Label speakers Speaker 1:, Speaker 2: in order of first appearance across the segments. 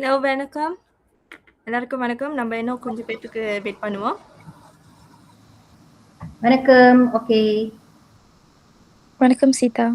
Speaker 1: Hello வணக்கம். எல்லாருக்கும் வணக்கம். நம்ம இன்னும் கொஞ்சம் பேத்துக்கு வெயிட் பண்ணுவோம்.
Speaker 2: வணக்கம். ஓகே.
Speaker 3: வணக்கம் சீதா.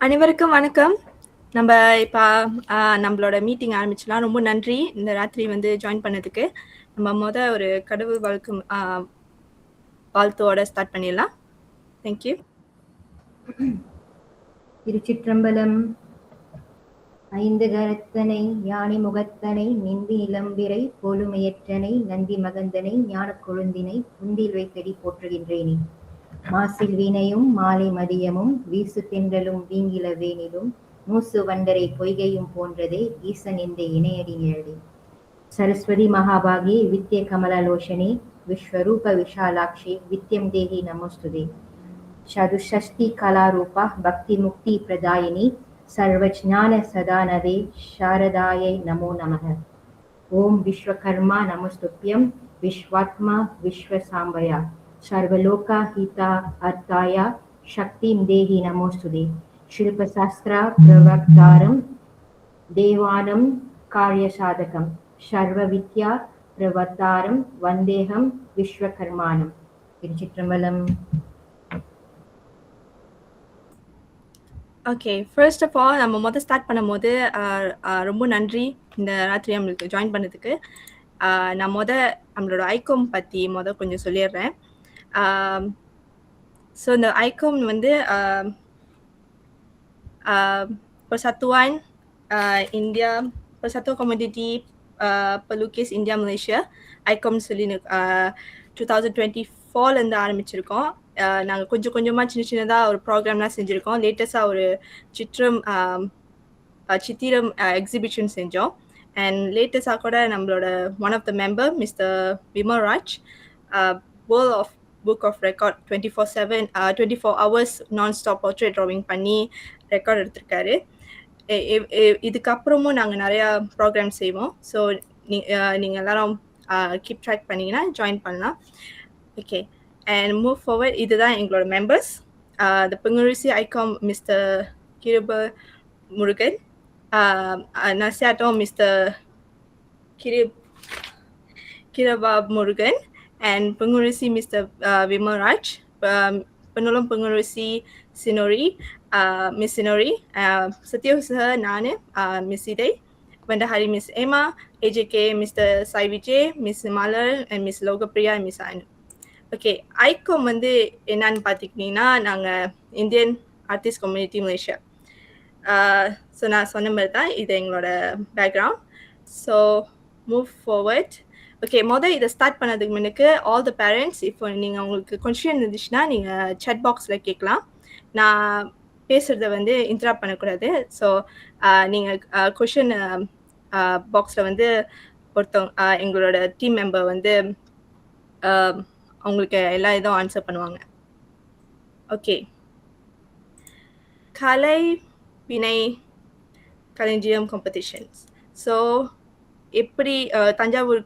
Speaker 1: அனைவருக்கும் வணக்கம். நம்ம இப்போ நம்மளோட மீட்டிங் ஆரம்பிச்சலாம். ரொம்ப நன்றி இந்த ராத்திரி வந்து ஜாயின் பண்ணதுக்கு. நம்ம ஒரு கடவுள் வாழ்த்தோட ஸ்டார்ட் பண்ணிடலாம். தேங்க்யூ.
Speaker 2: திருச்சிற்றம்பலம். ஐந்து கரத்தனை யானை முகத்தனை நிந்தி நிலம்பிரை போலுமையற்றனை நந்தி மகந்தனை ஞானக் கொழுந்தினை புந்தில் வைத்தடி போற்றுகின்றேனே. மாசில் வீணையும் மாலை மதியமும் வீசு தென்றலும் வீங்கில வேனிலும் மூசு வண்டரை பொய்கையும் போன்றதே ஈசன் இந்த இணையடி நிழலே. सरस्वती महाभागे विद्ये कमललोचने विश्वरूप विशालाक्षे विद्यं देहि नमोस्तुते. चतुष्षष्टि कलारूपा भक्ति मुक्ति प्रदायिनी सर्वज्ञान सदानवे शारदायै नमो नमः. ओम विश्वकर्मा नमस्तुभ्यं विश्वात्मा विश्वसाम्बया सर्वलोका हिता अर्थाया शक्तिं देहि नमोस्तुते. शिल्पशास्त्र प्रवक्तारं देवानं कार्यसाधकं सर्वविद्या प्रवक्तारं वन्देहं विश्वकर्माणं. திருச்சிற்றம்பலம்.
Speaker 1: ஓகே, ஃபர்ஸ்ட் ஆஃப் ஆல் நம்ம ஸ்டார்ட் பண்ணும்போது ரொம்ப நன்றி இந்த ராத்திரி நம்மளுக்கு ஜாயின் பண்ணதுக்கு. நான் நம்மளோட ஐகோம் பற்றி கொஞ்சம் சொல்லிடுறேன். ஸோ இந்த ஐகோம் வந்து Persatuan India, Persatuan Komoditi Pelukis India Malaysia, ICOM சொல்லி 2024 இருந்து ஆரம்பிச்சிருக்கோம். நாங்கள் கொஞ்சமாக சின்னதாக ஒரு ப்ரோக்ராம்லாம் செஞ்சுருக்கோம். லேட்டஸ்டாக ஒரு சித்திரம் எக்ஸிபிஷன் செஞ்சோம். அண்ட் லேட்டஸ்டாக கூட நம்மளோட one of the member mister Vimal Raj world of book of record 24 hours nonstop portrait drawing பண்ணி ரெக்கார்ட் எடுத்திருக்காரு. இதுக்கப்புறமும் நாங்கள் நிறையா ப்ரோக்ராம் செய்வோம். ஸோ நீங்கள் எல்லாரும் கீப் ட்ராக் பண்ணிங்கன்னா ஜாயின் பண்ணலாம். Okay, and move forward. இதுதான் எங்களோட மெம்பர்ஸ். த பெங்குரிசி ஐகாம் மிஸ்டர் கிருப முருகன், நசியாட்டம் mister Kiraba Murugan, and Pengurusi Mr. Vimal Raj, Penolong Pengurusi Sinori, Miss Sinori, Setiausaha Nane, Miss Idai, Vandahari Miss Emma, AJK Mr. Sai Vijay, Miss Malal, and Miss Logapriya and Miss Anu. Okay, ICOM வந்து என்னன்னு பார்த்துக்கிட்டிங்கன்னா, நாங்கள் Indian artist community Malaysia. So நான் சொன்ன மாதிரி தான் இது எங்களோட background. So move forward. Okay, இதை ஸ்டார்ட் பண்ணதுக்கு முன்னுக்கு ஆல் த பேரண்ட்ஸ், இப்போ நீங்கள் உங்களுக்கு கொஸ்டின் இருந்துச்சுன்னா நீங்கள் chat பாக்ஸில் கேட்கலாம். நான் பேசுகிறத வந்து இன்டராப்ட் பண்ணக்கூடாது. ஸோ நீங்கள் கொஷின் பாக்ஸில் வந்து எங்களோட டீம் மெம்பர் வந்து அவங்களுக்கு எல்லா இதுவும் ஆன்சர் பண்ணுவாங்க. ஓகே, கலை வினை களஞ்சியம் காம்படிஷன்ஸ். ஸோ எப்படி Thanjavur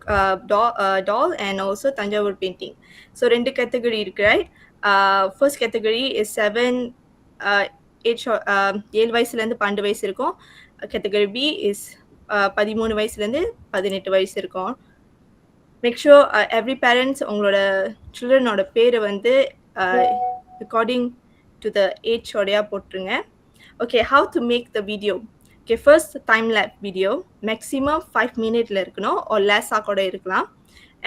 Speaker 1: doll and also Thanjavur painting. So 2 category இருக்கு, ரைட்? ஃபர்ஸ்ட் கேட்டகரி இஸ் 7 வயசுலேருந்து 12 வயசு இருக்கும். கேட்டகரி பி இஸ் 13 வயசுலேருந்து 18 வயசு இருக்கும். மேக் ஷூர் எவ்ரி பேரண்ட்ஸ் உங்களோட சில்ட்ரனோட பேரை வந்து அக்கார்டிங் டு த ஏஜ் ஓடையா போட்டுருங்க. Okay, how to make the video. Okay, first time lapse video maximum 5 minutes இருக்கணும், ஒரு லேஸாக கூட இருக்கலாம்.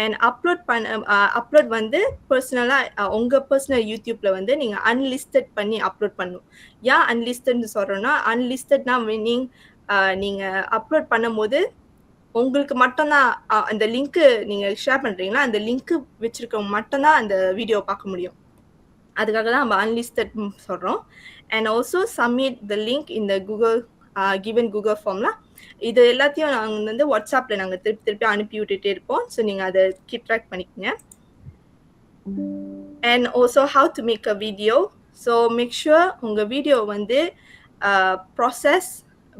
Speaker 1: அண்ட் அப்லோட் வந்து பர்சனலாக உங்கள் பர்சனல் யூடியூப்பில் வந்து நீங்கள் அன்லிஸ்டட் பண்ணி அப்லோட் பண்ணணும். ஏன் அன்லிஸ்டட்னு சொல்கிறோன்னா, அன்லிஸ்டட்னா மீனிங் நீங்கள் அப்லோட் பண்ணும்போது உங்களுக்கு மட்டும்தான் அந்த லிங்க்கு நீங்கள் ஷேர் பண்ணுறீங்களா, அந்த லிங்க்கு வச்சுருக்கவங்க மட்டும்தான் அந்த வீடியோ பார்க்க முடியும். அதுக்காக தான் நம்ம அன்லிஸ்டட் சொல்கிறோம். And also submit the link இந்த கிவன் கூகுள் ஃபார்ம்லாம். இது எல்லாத்தையும் நாங்கள் வந்து வாட்ஸ்அப்பில் நாங்கள் திருப்பி அனுப்பி விட்டுட்டே இருப்போம். ஸோ நீங்கள் அதை கீப் ட்ராக் பண்ணிக்கோங்க. And also how to make a video. So make sure உங்கள் வீடியோ வந்து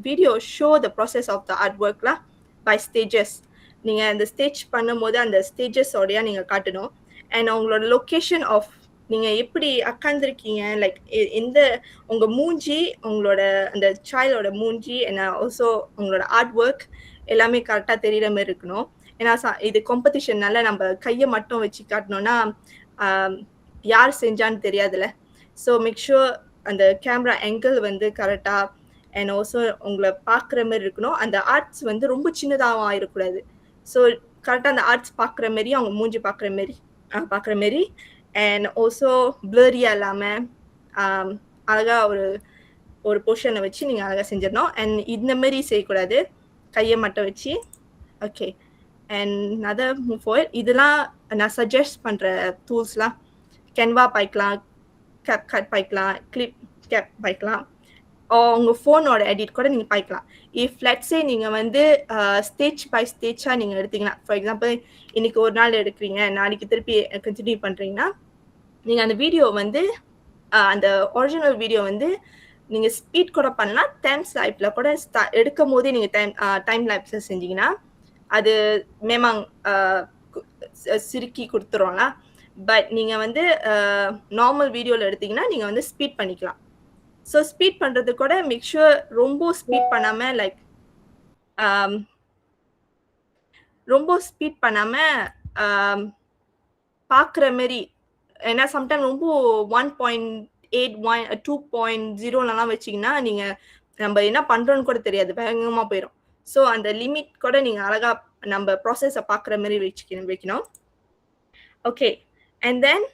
Speaker 1: video show the process of the art ஒர்க்லாம் பை ஸ்டேஜஸ். நீங்கள் அந்த ஸ்டேஜ் பண்ணும்போது அந்த ஸ்டேஜஸோடையா நீங்கள் காட்டணும். அண்ட் உங்களோட லொக்கேஷன் ஆஃப் நீங்கள் எப்படி உட்காந்துருக்கீங்க, லைக் எந்த உங்கள் மூஞ்சி, உங்களோட அந்த சைல்டோட மூஞ்சி, அண்ட் ஆல்சோ உங்களோட ஆர்ட் ஒர்க் எல்லாமே கரெக்டாக தெரிகிற மாதிரி இருக்கணும். ஏன்னா இது காம்படிஷன்னால நம்ம கையை மட்டும் வச்சு காட்டணும்னா யார் செஞ்சான்னு தெரியாதுல்ல. ஸோ மேக் ஷூர் அந்த கேமரா ஆங்கிள் வந்து கரெக்டாக அண்ட் ஆல்சோ உங்களை பார்க்குற மாதிரி இருக்கணும். அந்த ஆர்ட்ஸ் வந்து ரொம்ப சின்னதாகவும் ஆகிடக்கூடாது. ஸோ கரெக்டாக அந்த ஆர்ட்ஸ் பார்க்குற மாரி, அவங்க மூஞ்சி பார்க்குற மாரி அண்ட் ஆல்சோ பிளரியாக இல்லாமல் அழகாக ஒரு பொசிஷனை வச்சு நீங்கள் அழகாக செஞ்சிடணும். அண்ட் இந்த மாதிரி செய்யக்கூடாது, கையை மட்டும் வச்சு. Okay, and other move forward. இதெல்லாம் நான் சஜஸ்ட் பண்ணுற டூல்ஸ்லாம் கேன்வா பாய்க்கலாம், கேப் கட் பாய்க்கலாம், கிளிப் கேப் பாய்க்கலாம், உங்க ஃபோனோட எடிட் கூட நீங்க பாய்க்கலாம். இஃப் லெட்ஸ் சே நீங்க வந்து ஸ்டேஜ் பை ஸ்டேஜா நீங்க எடுத்தீங்கன்னா, ஃபார் எக்ஸாம்பிள் இன்னைக்கு ஒரு நாள் எடுக்கிறீங்க, நாளைக்கு திருப்பி கன்டினியூ பண்றீங்கன்னா, நீங்க அந்த வீடியோ வந்து அந்த ஒரிஜினல் வீடியோ வந்து நீங்க ஸ்பீட் கூட பண்ணலாம். டைம் ஸ்லைப்ல கூட எடுக்கும் போதே நீங்க டைம் லேப்ஸ்ல செஞ்சீங்கன்னா, அது மேமாங் சுருக்கி கொடுத்துருவோம்ல. பட் நீங்க வந்து நார்மல் வீடியோல எடுத்தீங்கன்னா நீங்க வந்து ஸ்பீட் பண்ணிக்கலாம். ஸோ ஸ்பீட் பண்றது கூட மேக் ஷூர் ரொம்ப ஸ்பீட் பண்ணாம லைக் ரொம்ப ஸ்பீட் பண்ணாம பார்க்குற மாரி. ஏன்னா சம்டைம் ரொம்ப 1.8 2.0லலாம் வச்சிங்கன்னா நீங்கள் நம்ம என்ன பண்ணுறோன்னு கூட தெரியாது, வேகமாக போயிடும். ஸோ அந்த லிமிட் கூட நீங்கள் அழகாக நம்ம ப்ராசஸை பார்க்குற மாதிரி வைக்கணும். Okay, and then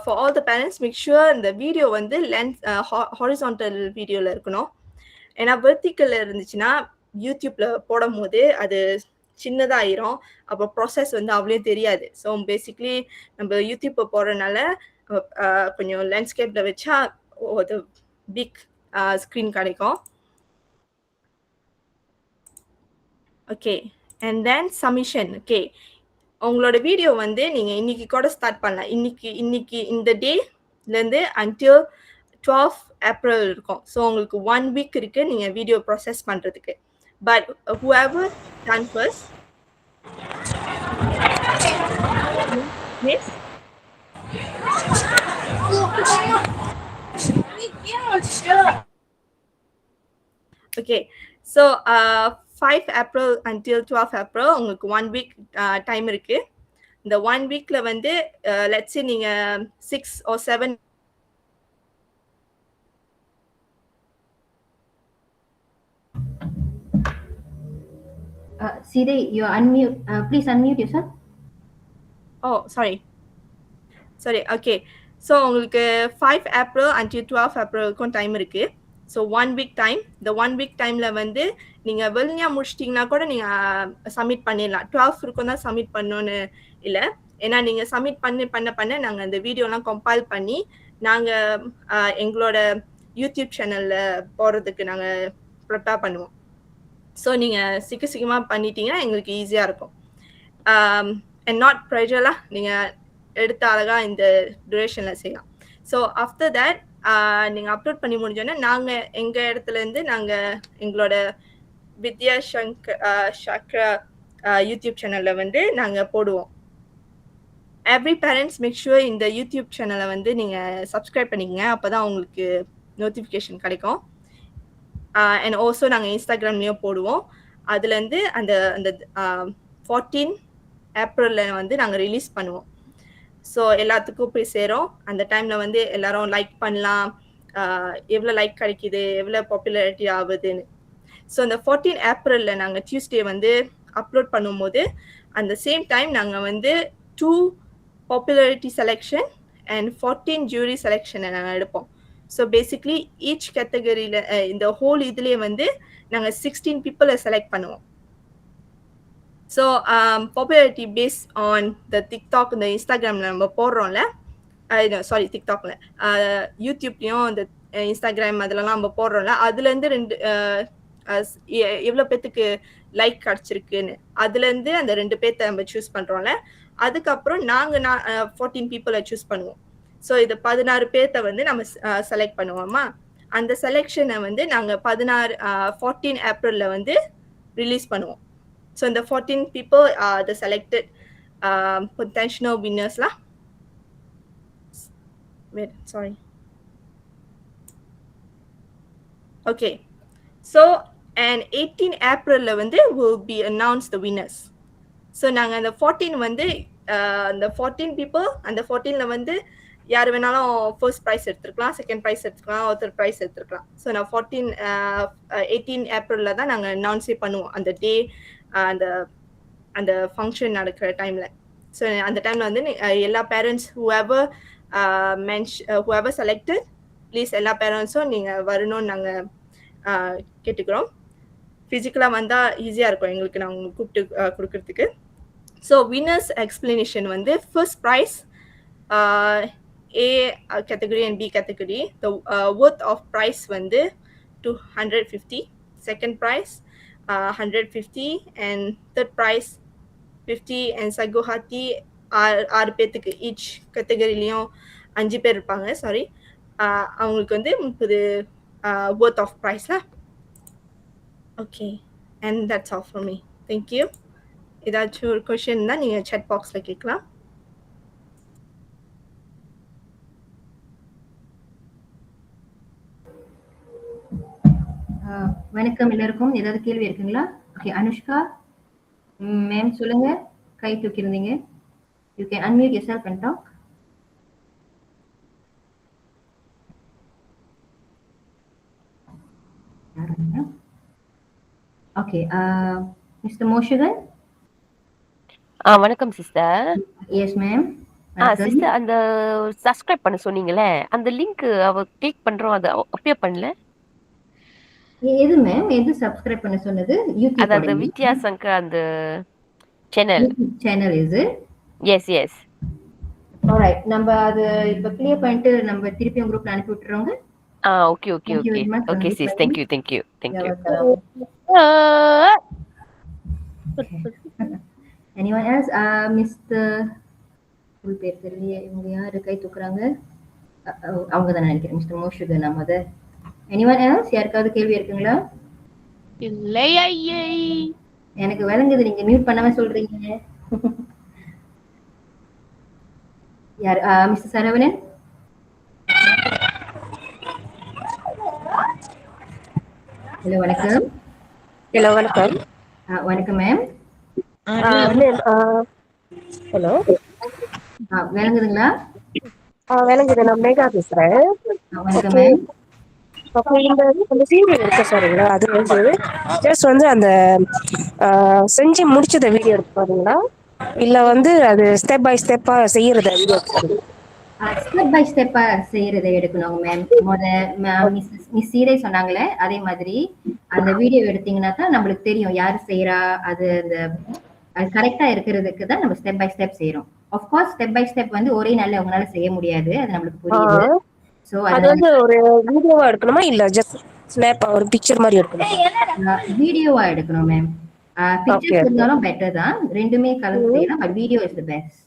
Speaker 1: for all the parents make sure இந்த வீடியோ வந்து லென்ஸ் ஹாரிசான்டல் வீடியோவில் இருக்கணும். ஏன்னா வெர்டிக்கல் இருந்துச்சுன்னா யூடியூப்பில் போடும் போது அது சின்னதாயிரும், அப்போ ப்ராசஸ் வந்து அவ்வளோ தெரியாது. ஸோ பேசிக்லி நம்ம யூடியூப்பை போடுறதுனால கொஞ்சம் லேண்ட்ஸ்கேப்பில் வச்சா ஒரு பிக் ஸ்க்ரீன் கிடைக்கும். Okay, and then submission. Okay, உங்களோட வீடியோ வந்து நீங்கள் இன்னைக்கு கூட ஸ்டார்ட் பண்ணலாம். இன்னைக்கு இந்த டேலேருந்து until 12 ஏப்ரல் இருக்கும். ஸோ உங்களுக்கு 1 வீக் இருக்குது நீங்கள் வீடியோ ப்ராசஸ் பண்ணுறதுக்கு. But whoever done first. Yes. Okay, so 5 April until 12 April உங்களுக்கு 1 வீக் டைம் இருக்கு. இந்த 1 வீக்ல வந்து லெட்ஸ் சே நீங்க 6 or 7
Speaker 2: Siri, you unmute. Please unmute yourself.
Speaker 1: Oh, sorry. Okay. So உங்களுக்கு 5 April until 12 ஏப்ரலுக்கும் டைம் இருக்கு. So 1 week time. இந்த 1 week டைம்ல வந்து நீங்க வெளியா முடிச்சிட்டிங்கன்னா கூட நீங்க சப்மிட் பண்ணிடலாம். 12 இருக்கும் தான் சப்மிட் பண்ணணும்னு இல்லை. ஏன்னா நீங்க சப்மிட் பண்ண நாங்கள் அந்த வீடியோலாம் கம்பைல் பண்ணி நாங்கள் எங்களோட யூடியூப் சேனல்ல போடுறதுக்கு நாங்கள் ப்ரிப்பேர் பண்ணுவோம். ஸோ நீங்கள் சீக்கிரமாக பண்ணிட்டீங்கன்னா எங்களுக்கு ஈஸியாக இருக்கும். அண்ட் நாட் ப்ரெஷர்லாம் நீங்கள் எடுத்து அழகாக இந்த டியூரேஷனில் செய்யலாம். ஸோ ஆஃப்டர் தேட் நீங்கள் அப்லோட் பண்ணி முடிஞ்சோன்னா நாங்கள் எங்கள் இடத்துலேருந்து நாங்கள் எங்களோட வித்யா சக்ரா யூடியூப் சேனலில் வந்து நாங்கள் போடுவோம். எவ்ரி பேரண்ட்ஸ் மேக் ஷுர் இந்த யூடியூப் சேனலை வந்து நீங்கள் சப்ஸ்கிரைப் பண்ணிக்கங்க, அப்போ தான் உங்களுக்கு நோட்டிஃபிகேஷன் கிடைக்கும். அண்ட் ஆல்சோ நாங்கள் இன்ஸ்டாகிராம்லேயும் போடுவோம். அதுலேருந்து அந்த 14 ஏப்ரலில் வந்து நாங்கள் ரிலீஸ் பண்ணுவோம். ஸோ எல்லாத்துக்கும் போய் சேரும். அந்த டைமில் வந்து எல்லாரும் லைக் பண்ணலாம், எவ்வளோ லைக் கிடைக்கிது, எவ்வளோ பாப்புலாரிட்டி ஆகுதுன்னு. ஸோ அந்த 14 ஏப்ரலில் நாங்கள் டியூஸ்டே வந்து அப்லோட் பண்ணும்போது அந்த சேம் டைம் நாங்கள் வந்து 2 பாப்புலாரிட்டி செலெக்ஷன் அண்ட் 14 ஜூரி செலெக்ஷனை நாங்கள் எடுப்போம். ஸோ பேசிக்லி ஈச் கேட்டகரியில் இந்த ஹோல் இதுலேயே வந்து நாங்கள் 16 பீப்புளை செலக்ட் பண்ணுவோம். So popularity base on the TikTok, இந்த இன்ஸ்டாகிராமில் நம்ம போடுறோம்ல, சாரி டிக்டாக்ல யூடியூப்லேயும் இந்த இன்ஸ்டாகிராம் அதிலலாம் நம்ம போடுறோம்ல, அதுலேருந்து எவ்வளோ பேத்துக்கு லைக் கிடச்சிருக்குன்னு அதுலேருந்து அந்த 2 பேர்த்த நம்ம சூஸ் பண்ணுறோம்ல, அதுக்கப்புறம் நாங்கள் 14 பீப்புளை சூஸ் பண்ணுவோம். ஸோ இது 16 பேர்த்த வந்து நம்ம செலக்ட் பண்ணுவோமா. அந்த செலெக்ஷனை வந்து நாங்கள் 14 ஏப்ரலில் வந்து ரிலீஸ் பண்ணுவோம். ஸோ இந்த 14 people are the selected potential winners lah. Wait, sorry. Okay, so and 18 ஏப்ரலில் வந்து will be announced the winners. So நாங்கள் அந்த 14 வந்து அந்த 14 people அந்த 14ல வந்து யார் வேணாலும் ஃபர்ஸ்ட் ப்ரைஸ் எடுத்துருக்கலாம், செகண்ட் ப்ரைஸ் எடுத்துக்கலாம், ஒருத்தர் ப்ரைஸ் எடுத்துருக்கலாம். ஸோ நான் 18 ஏப்ரலில் தான் நாங்கள் அனௌன்ஸே பண்ணுவோம் அந்த டே, அந்த ஃபங்க்ஷன் நடக்கிற டைமில். ஸோ அந்த டைமில் வந்து எல்லா பேரண்ட்ஸ் whoever selected ப்ளீஸ் எல்லா பேரண்ட்ஸும் நீங்கள் வரணும்னு நாங்கள் கேட்டுக்கிறோம். ஃபிசிக்கலாக வந்தால் ஈஸியாக இருக்கும் எங்களுக்கு நான் உங்களுக்கு கூப்பிட்டு கொடுக்கறதுக்கு. ஸோ வின்னர்ஸ் எக்ஸ்பிளனேஷன் வந்து first prize A category and B category, the worth of price வந்து to 150. Second prize 150 and third prize 50 and Sagu Hati ஆறு பேத்துக்கு ஈச் கேட்டகரிலையும் 5 பேர் இருப்பாங்க சாரி அவங்களுக்கு வந்து 30 worth of price lah. Okay, and that's all for me. Thank you. ஏதாச்சும் ஒரு question தான் நீங்க chat boxல கேட்கலாம்.
Speaker 2: வணக்கம் எல்லாருக்கும். ஏதாவது கேள்வி இருக்குங்களா? ஓகே, அனுஷ்கா மேம் சொல்லுங்க. கை தூக்கி இருந்தீங்க. You can unmute yourself and talk. Okay, mister Moshagan.
Speaker 3: வணக்கம் சிஸ்டர்.
Speaker 2: Yes ma'am.
Speaker 3: சிஸ்டர் அந்த சப்ஸ்கிரைப் பண்ண சொன்னீங்களே அந்த லிங்க் அவ கிளிக் பண்றோம் அது அப்பே பண்ணல.
Speaker 2: எது மேம்? எது சப்ஸ்கிரைப் பண்ண சொன்னது? யூடியூப்.
Speaker 3: அதாவது வித்யாசங்க அந்த channel.
Speaker 2: Channel is it?
Speaker 3: Yes yes.
Speaker 2: Alright, நம்ம அது இப்ப கிளியர் பண்ணிட்டு நம்ம திருப்பி குரூப்ல அனுப்பி விட்டுறோங்க.
Speaker 3: Okay okay okay okay sis, thank you thank you thank you.
Speaker 2: anyone else? Mr. full பேர் தெரியல, இவங்க யாரு கை தூக்குறாங்க? அவங்க தான் நினைக்கிறேன். மிஸ்டர் மோஷகன் நம்ம அத. anyone else? யாருக்காவது கேள்வி இருக்குங்களா?
Speaker 4: இல்லை ஐயே,
Speaker 2: எனக்கு விளங்குது நீங்க மியூட் பண்ணாம சொல்றீங்க. யார்? மிஸ்டர் சரவணன். ஹலோ வணக்கம்.
Speaker 5: ஹலோ வணக்கம்.
Speaker 2: வணக்கம் மேம்.
Speaker 5: ஹலோ
Speaker 2: விளங்குதுங்களா?
Speaker 5: விளங்குது. நான் மேகா பேசுறேன்.
Speaker 2: வணக்கம் மேம்.
Speaker 5: அப்போ இந்த சீரியல் இருக்க சொல்றீங்களா, அது வந்து ஜஸ்ட் வந்து அந்த செஞ்சு முடிச்சத வீடியோ எடுத்து பாருங்களா, இல்ல வந்து அது ஸ்டெப் பை ஸ்டெப்பா செய்யறத வீடியோ எடுத்து?
Speaker 2: ஸ்டெப் பை ஸ்டெப்பா செய்யறதை எடுக்கணும் மேம். மிஸ் சீரை சொன்னாங்களே அதே மாதிரி அந்த வீடியோ எடுத்தீங்கன்னா தான் நம்மளுக்கு தெரியும் யாரு செய்யறா, அது அது கரெக்டா இருக்கிறதுக்கு தான் நம்ம ஸ்டெப் பை ஸ்டெப் செய்யறோம். Of course step by step வந்து ஒரே நாள்ல அவங்களால செய்ய முடியாது, அது நம்மளுக்கு புரியுது. சோ
Speaker 5: அது வந்து ஒரு வீடியோவா எடுக்கணுமா இல்ல ஜஸ்ட் ஸ்னாப் ஒரு பிக்சர் மாதிரி எடுக்கணுமா?
Speaker 2: வீடியோவா எடுக்கணும் மேம். பிக்சர்ஸ் இருந்தாலும் பெட்டர் தான், ரெண்டுமே கலந்து செய்யலாம். But video is the best.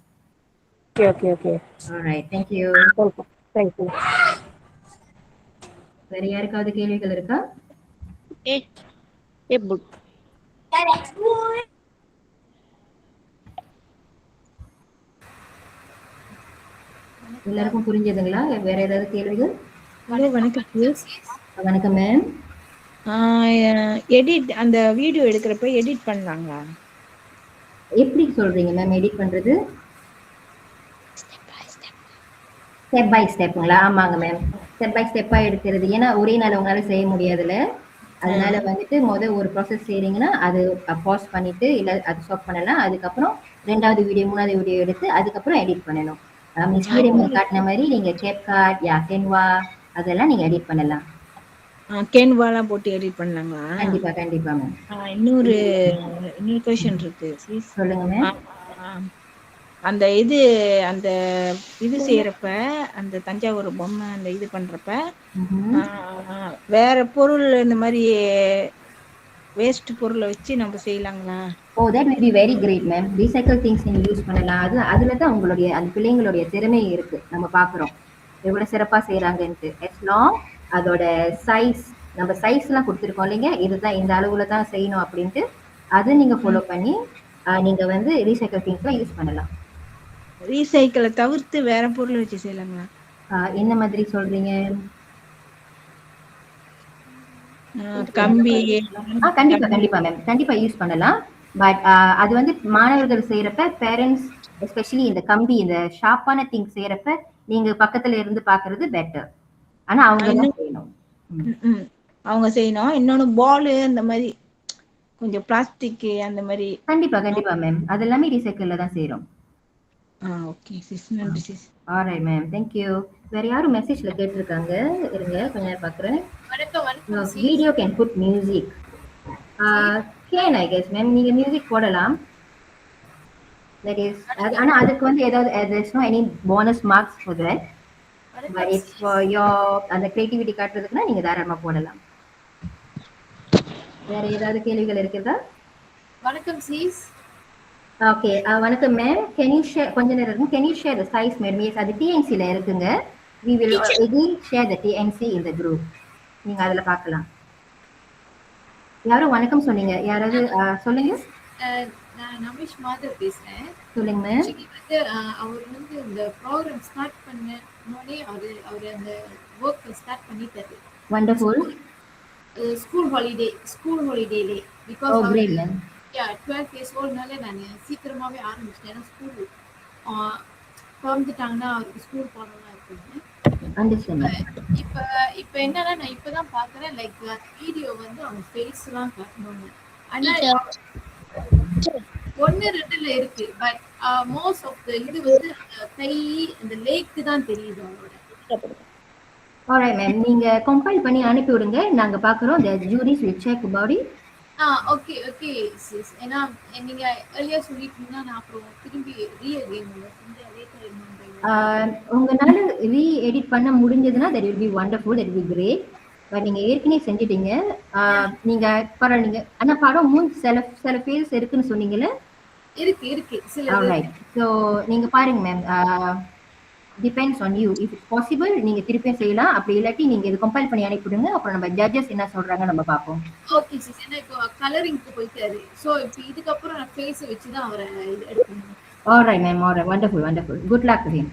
Speaker 5: Okay okay okay.
Speaker 2: Alright, thank you.
Speaker 5: Thank you.
Speaker 2: வேற யாருக்காவது கேள்விகள் இருக்கா? எல்லாருக்கும் புரிஞ்சதுங்களா? வேற ஏதாவது கேள்விகள்?
Speaker 4: ஹலோ வணக்கம்.
Speaker 2: வணக்கம் மேம்.
Speaker 4: எடிட் அந்த வீடியோ எடுக்கிறப்ப எடிட் பண்ணலாங்களா?
Speaker 2: எப்படி சொல்றீங்க மேம் எடிட் பண்றது? ஸ்டெப் பை ஸ்டெப்புங்களா? ஆமாங்க மேம், ஸ்டெப் பை ஸ்டெப்பா எடுக்கிறது. ஏன்னா ஒரே நாள் உங்களால செய்ய முடியாதுல்ல, அதனால வந்துட்டு ஒரு ப்ராசஸ் செய்றீங்கன்னா அது பாஸ் பண்ணிட்டு இல்ல அது ஸ்டாப் பண்ணலாம். அதுக்கப்புறம் ரெண்டாவது வீடியோ மூணாவது வீடியோ எடுத்து அதுக்கப்புறம் எடிட் பண்ணணும். மிஸ் வீடியோ காட்டின மாதிரி நீங்க கேப்கட் கேன்வா அதெல்லாம் நீங்க எடிட் பண்ணலாம்.
Speaker 4: கேன்வாலாம் போட்டு எடிட் பண்ணலாங்களா?
Speaker 2: கண்டிப்பா கண்டிப்பா மேம்.
Speaker 4: இன்னொரு கொஸ்டின் இருக்கு.
Speaker 2: சொல்லுங்க மேம்.
Speaker 4: அந்த அந்த இது செய்யறப்ப அந்த தஞ்சாவூர் பொம்மை அந்த இது பண்றப்ப வேற பொருள் இந்த மாதிரி வேஸ்ட் பொருளை வச்சு நம்ம செய்யலாங்களா?
Speaker 2: that will be very great ma'am. Recycle things நீங்க யூஸ் பண்ணலாம். அதுல தான் உங்களுடைய அந்த பிள்ளைங்களுடைய திறமை இருக்கு, நம்ம பாக்குறோம் எவ்வளவு சிறப்பா செய்யறாங்கன்ட்டு. as long அதோட சைஸ் நம்ம சைஸ் எல்லாம் கொடுத்துருக்கோம் இல்லைங்க, இதுதான் இந்த அளவுல தான் செய்யணும் அப்படின்ட்டு அதை நீங்க ஃபாலோ பண்ணி நீங்க வந்து ரீசைக்கிள் திங்ஸ்லாம் யூஸ் பண்ணலாம்.
Speaker 4: ரீசைக்கிளை தவிர்த்து வேற பொருள் வச்சு செய்யலாங்களா?
Speaker 2: என்ன மாதிரி சொல்றீங்க?
Speaker 4: கம்பி?
Speaker 2: கண்டிப்பா கண்டிப்பா மேம், கண்டிப்பா யூஸ் பண்ணலாம். பட் அது வந்து மாணவர்கள் செய்யறப்ப பேரண்ட்ஸ் எஸ்பெஷலி இந்த கம்பி இந்த ஷார்ப்பான திங்ஸ் செய்யறப்ப நீங்க பக்கத்துல இருந்து பாக்குறது பெட்டர். ஆனா அவங்க தான் செய்யணும்.
Speaker 4: அவங்க செய்யணும். இன்னொன்னு பால் அந்த மாதிரி கொஞ்சம் பிளாஸ்டிக் அந்த மாதிரி.
Speaker 2: கண்டிப்பா கண்டிப்பா மேம், அது எல்லாமே ரீசைக்கிள்ல தான் செய்யறோம்.
Speaker 4: ஓகே சிஸ், நன்றி sis.
Speaker 2: Alright ma'am, thank you. வேற யாரும் மெசேஜ்ல கேட்டிருக்காங்க, இருங்க கொஞ்ச நேரம் பார்க்கறேன். Video can put music. Can I guess ma'am, நீங்க மியூசிக் போடலாம். that is ஆனா அதுக்கு வந்து ஏதாவது there's no any bonus marks for that, but it's for your அந்த creativity காட்டுறதுக்குனா நீங்க தாராளமா போடலாம். வேற ஏதாவது கேள்விகள் இருக்கிறதா?
Speaker 6: வணக்கம் சீஸ்.
Speaker 2: ஓகே, வணக்கம் மேம். கேன் யூ ஷேர், கொஞ்ச நேரம் இருக்கும். Can you share the size ma'am? Yes, அது டிஎன்சில இருக்குங்க. We will again share the TNC in the group. நீங்க அதுல பார்க்கலாம். யாரும் வணக்கம் சொன்னீங்க, யாராவது சொல்லுங்க.
Speaker 6: நான் நமிஷ் மாதவ் பேசுறேன்.
Speaker 2: சொல்லுங்க மேம்.
Speaker 6: ஆக்சுவலி வந்து அவர் வந்து இந்த ப்ரோக்ராம் ஸ்டார்ட் பண்ணோடனே அவர் அந்த ஒர்க் ஸ்டார்ட் பண்ணிட்டாரு.
Speaker 2: வண்டர்ஃபுல்.
Speaker 6: ஸ்கூல் ஹாலிடேலே because
Speaker 2: oh great ma'am.
Speaker 6: 12 years ஓல்ட்னால நான் சீக்கிரமாவே ஆரம்பிச்சிட்டேன். ஏன்னா ஸ்கூல் திறந்துட்டாங்கன்னா அவருக்கு ஸ்கூல் போனோம்னா இருக்குன்னு.
Speaker 2: அண்டர்ஸ்டாண்ட்.
Speaker 6: இப்ப என்னன்னா நான் இப்பதான் பாக்குறேன் லைக் வீடியோ வந்து அவங்க ஃபேஸ் எல்லாம் காட்டணும்னு. ஆனா 1-2ல இருக்கு. பட் மோஸ்ட் ஆஃப் த இது வந்து கை அந்த லேக் தான் தெரியுது அவங்களோட.
Speaker 2: ஆல்ரைட் மேம், நீங்க கம்பைல் பண்ணி அனுப்பி விடுங்க, நாங்க பாக்குறோம். the juries will check about it.
Speaker 6: Okay okay sis. ஏன்னா நீங்க earlier சொல்லிட்டீங்கன்னா நான் அப்புறம் திரும்பி ரீஅகைன் வந்து அதே
Speaker 2: உங்களால ரீ-எடிட் பண்ண முடிஞ்சதுன்னா that will be wonderful, that will be great. But நீங்க ஏற்கனவே செஞ்சிட்டீங்க. நீங்க பரவாயில்ல. ஆனா படம் சில ஃபீல்ஸ் இருக்குன்னு சொன்னீங்கல்ல?
Speaker 6: இருக்கு சில.
Speaker 2: ஆல்ரைட். சோ நீங்க பாருங்க ma'am. Depends on you. If it's possible நீங்க திருப்பியும் செய்யலாம். அப்படி இல்லாட்டி நீங்க இது கம்பைல் பண்ணி அனுப்பிடுங்க. அப்புறம் நம்ம ஜட்ஜஸ் என்ன சொல்றாங்க நம்ம பார்ப்போம்.
Speaker 6: Okay sis. ஏன்னா இப்போ கலரிங்க்கு போயிட்டாரு. சோ இப்போ இதுக்கப்புறம் நான் ஃபேஸ் வச்சு தான் அவரை எடுக்கணும்.
Speaker 2: Alright ma'am, alright. Wonderful. Good luck to him.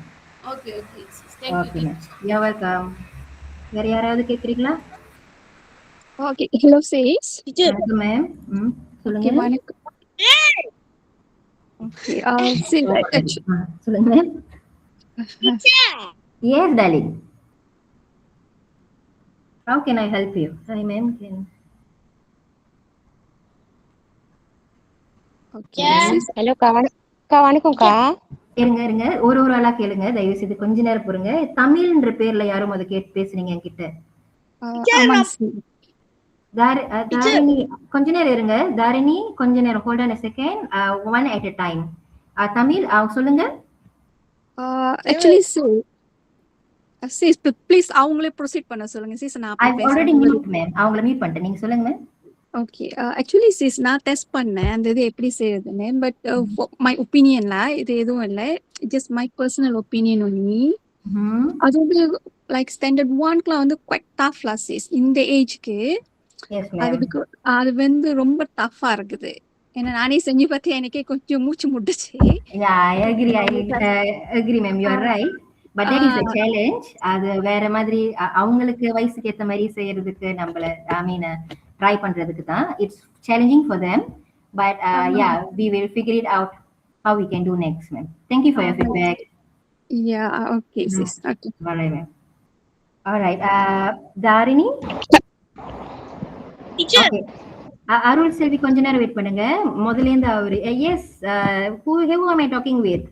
Speaker 6: Okay sis. Thank you.
Speaker 2: Okay ma'am, you are welcome. வேற யாராவது கேக்குறீங்களா?
Speaker 7: ஓகே, ஹலோ சேஸ்.
Speaker 2: வணக்கம் மேம். சொல்லுங்க.
Speaker 7: வணக்கம். ஓகே,
Speaker 2: சொல்லுங்க ma'am. Yes, darling. How can I help you? Hi, ma'am.
Speaker 7: Okay.
Speaker 3: Hello வணக்கம்க்கா.
Speaker 2: இருங்க ஒரு ஆளா கேளுங்க தயவு செய்து. கொஞ்ச நேரம் பொறுங்க. தமிழ்ன்ற பேர்ல யாரும் அதை கேட்டு பேசுறீங்க என்கிட்ட. தாரிணி, கொஞ்ச நேரம் இருங்க. தாரிணி, கொஞ்ச நேரம். Hold on a second. One at a time. Tamil சொல்லுங்க.
Speaker 7: ஆக்சுவலி சிஸ் ப்ளீஸ் அவங்களே ப்ரொசீட் பண்ண சொல்லுங்க சிஸ். நான்
Speaker 2: ஆல்ரெடி மியூட் மேம். அவங்கள மியூட் பண்ணிட்டேன். நீங்க சொல்லுங்க மேம்.
Speaker 7: ஓகே, ஆக்சுவலி சிஸ் நான் டெஸ்ட் பண்ணேன் அந்த இது எப்படி செய்யறதுன்னு. பட் மை ஒப்பீனியன்ல இது எதுவும் இல்லை, just my personal opinion only. அது வந்து லைக் ஸ்டாண்டர்ட் 1க்குலாம் வந்து குவைட் டஃப்லா சிஸ் இந்த ஏஜ்க்கு. அது வந்து ரொம்ப டஃப்பா இருக்குது. ஏன்னா நானே செஞ்சு பார்த்தேன், எனக்கே கொஞ்சம் மூச்சு முட்டுச்சு.
Speaker 2: I agree ma'am, you are right. But that is a challenge. அது வேற மாதிரி அவங்களுக்கு வயசுக்கு ஏத்த மாதிரி செய்யறதுக்கு நம்மள ட்ரை பண்றதுக்கு தான். It's challenging for them. But yeah, we will figure it out how we can do next ma'am. Thank you for your feedback.
Speaker 7: Yeah, okay sis. Okay.
Speaker 2: Alright ma'am. Alright. Darini? Teacher. Okay. அருள் செல்வி கொஞ்ச நேரம் wait பண்ணுங்க. முதல்ல இருந்து அவரு yes who am I talking with?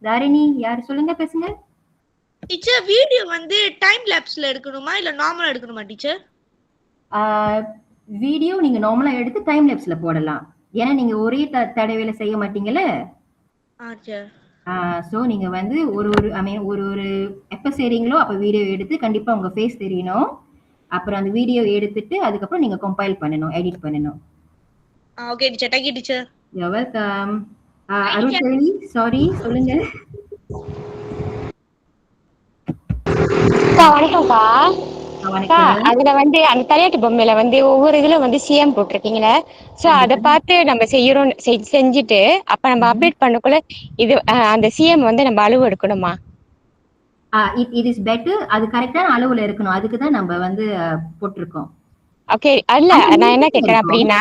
Speaker 2: Tharini யார் சொல்லுங்க, பேசுங்க.
Speaker 8: Teacher, video வந்து டைம் லேப்ஸ்ல எடுக்கணுமா இல்ல நார்மலா எடுக்கணுமா டீச்சர்?
Speaker 2: வீடியோ நீங்க நார்மலா எடுத்து டைம் லேப்ஸ்ல போடலாம். ஏன்னா நீங்க ஒரே தடவையில செய்ய மாட்டீங்கல்ல. சோ நீங்க வந்து ஒரு எப்ப செய்றீங்களோ அப்ப வீடியோ எடுத்து கண்டிப்பா உங்க ஃபேஸ் தெரியணும். அப்புறம் அந்த வீடியோ எடுத்துட்டு அதுக்கப்புறம் நீங்க கம்பைல் பண்ணனும், எடிட் பண்ணனும்.
Speaker 8: Okay teacher. Thank you teacher.
Speaker 2: You are welcome. Arul Selvi, sorry, சொல்லுங்க.
Speaker 3: வணக்கம்க்கா. அதுல வந்து அந்த தலையாட்டு பொம்மையில வந்து ஒவ்வொரு இதுல வந்து சிஎம் போட்டிருக்கீங்களே, சோ அத பார்த்து நம்ம செய்யறோம், செஞ்சுட்டு அப்ப நம்ம அப்டேட் பண்ணக்குள்ள இது அந்த சிஎம் வந்து நம்ம அளவு எடுக்கணுமா?
Speaker 2: it is better. அது கரெக்டான அளவுல இருக்கணும். அதுக்கு தான் நம்ம வந்து போட்டுருக்கோம்.
Speaker 3: ஓகே, அல்ல நான் என்ன கேக்குறேன் அப்படின்னா,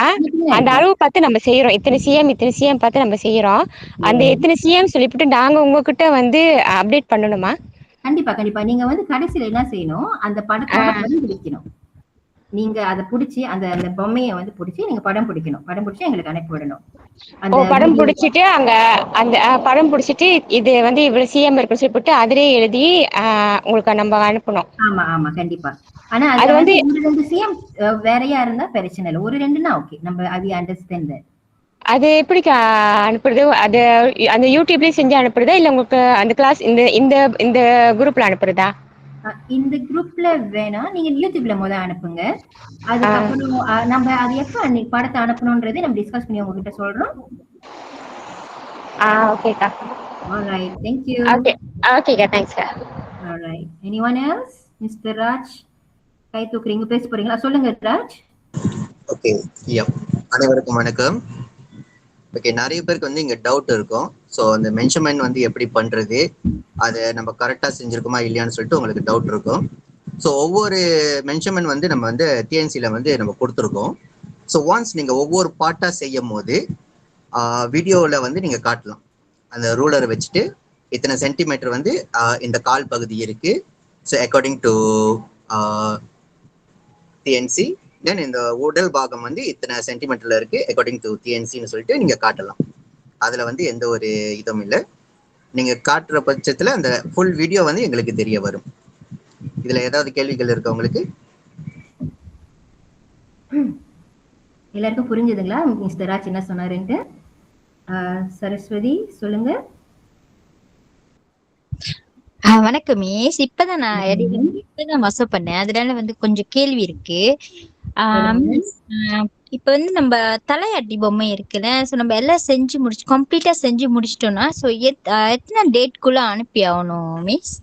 Speaker 3: அந்த அளவு பார்த்து நம்ம செய்யறோம், இத்தனை சிஎம் பார்த்து நம்ம செய்யறோம். அந்த எத்தனை சிஎம் சொல்லிவிட்டு நாங்க உங்ககிட்ட வந்து அப்டேட் பண்ணணுமா?
Speaker 2: கண்டிப்பா. நீங்க வந்து கடைசியில என்ன செய்யணும், அந்த படத்தோட படம் பிடிக்கணும். நீங்க அதை பிடிச்சி அந்த பொம்மையை வந்து பிடிச்சி நீங்க படம் பிடிக்கணும். படம் பிடிச்சி எங்களுக்கு கனெக்ட் பண்ணணும்.
Speaker 3: படம் பிடிச்சிட்டு அங்க அந்த படம் பிடிச்சிட்டு இது வந்து இவ்வளவு சிஎம் இருக்குன்னு சொல்லிட்டு அதிலேயே எழுதி உங்களுக்கு நம்ம அனுப்பணும்.
Speaker 2: ஆமா கண்டிப்பா. ஆனா அது வந்து 2 சிஎம் வேறையா இருந்தா பிரச்சனை இல்லை. 1-2னா ஓகே, நம்ம அது அண்டர்ஸ்டாண்ட்.
Speaker 3: அது எப்படி அனுப்புறது? அது அந்த யூடியூப்லயே செஞ்சு அனுப்புறதா இல்ல உங்களுக்கு அந்த கிளாஸ் இந்த குரூப்ல அனுப்புறதா?
Speaker 2: இந்த குரூப்ல வேணா நீங்க யூடியூப்ல அனுப்புங்க. அதுக்கப்புறம் நம்ம அது எப்ப அன்னைக்கு படத்தை அனுப்பணும்ன்றதை நம்ம டிஸ்கஸ் பண்ணி உங்ககிட்ட சொல்றோம்.
Speaker 3: ஓகேக்கா.
Speaker 2: Alright, thank you.
Speaker 3: ஓகேக்கா, தேங்க்ஸ்க்கா.
Speaker 2: Alright, anyone else? Mr. Raj, கை தூக்குறீங்க, பேச போறீங்களா? சொல்லுங்க ராஜ்.
Speaker 9: ஓகே, அனைவருக்கும் வணக்கம். ஓகே, நிறைய பேருக்கு வந்து இங்க டவுட் இருக்கும். ஸோ அந்த மென்ஷன்மெண்ட் வந்து எப்படி பண்றது, அதை நம்ம கரெக்டா செஞ்சிருக்கோமா இல்லையான்னு சொல்லிட்டு உங்களுக்கு டவுட் இருக்கும். ஸோ ஒவ்வொரு மென்ஷன்மெண்ட் வந்து நம்ம வந்து டிஎன்சியில் வந்து நம்ம கொடுத்துருக்கோம். ஸோ ஒன்ஸ் நீங்கள் ஒவ்வொரு பார்ட்டாக செய்யும் போது வீடியோவில் வந்து நீங்கள் காட்டலாம். அந்த ரூலரை வச்சுட்டு இத்தனை சென்டிமீட்டர் வந்து இந்த கால் பகுதி இருக்கு. ஸோ அக்கார்டிங் டு டிஎன்சி, தென் இந்த உடல் பாகம் வந்து இத்தனை சென்டிமீட்டர்ல இருக்கு அக்கார்டிங் டு டிஎன்சின்னு சொல்லிட்டு நீங்க காட்டலாம். அதுல வந்து எந்த ஒரு இதுவும் இல்லை. நீங்க காட்டுற பட்சத்துல அந்த ஃபுல் வீடியோ வந்து எங்களுக்கு தெரிய வரும். இதுல ஏதாவது கேள்விகள் இருக்கா உங்களுக்கு?
Speaker 2: எல்லாருக்கும் புரிஞ்சுதுங்களா மிஸ்டர் ராஜ் என்ன சொன்னாருன்ட்டு? சரஸ்வதி சொல்லுங்க.
Speaker 10: வணக்கம் மிஸ். இப்பதான் நான் வாட்ஸ்அப் பண்ணேன், அதனால வந்து கொஞ்சம் கேள்வி இருக்கு. இப்ப வந்து நம்ம தலையாட்டி பொம்மை இருக்குல்ல, சோ நம்ம எல்லாம் கம்ப்ளீட்டா செஞ்சு முடிச்சிட்டோம்னா சோ எத்தனை டேட்குள்ள அனுப்பி ஆகணும் miss?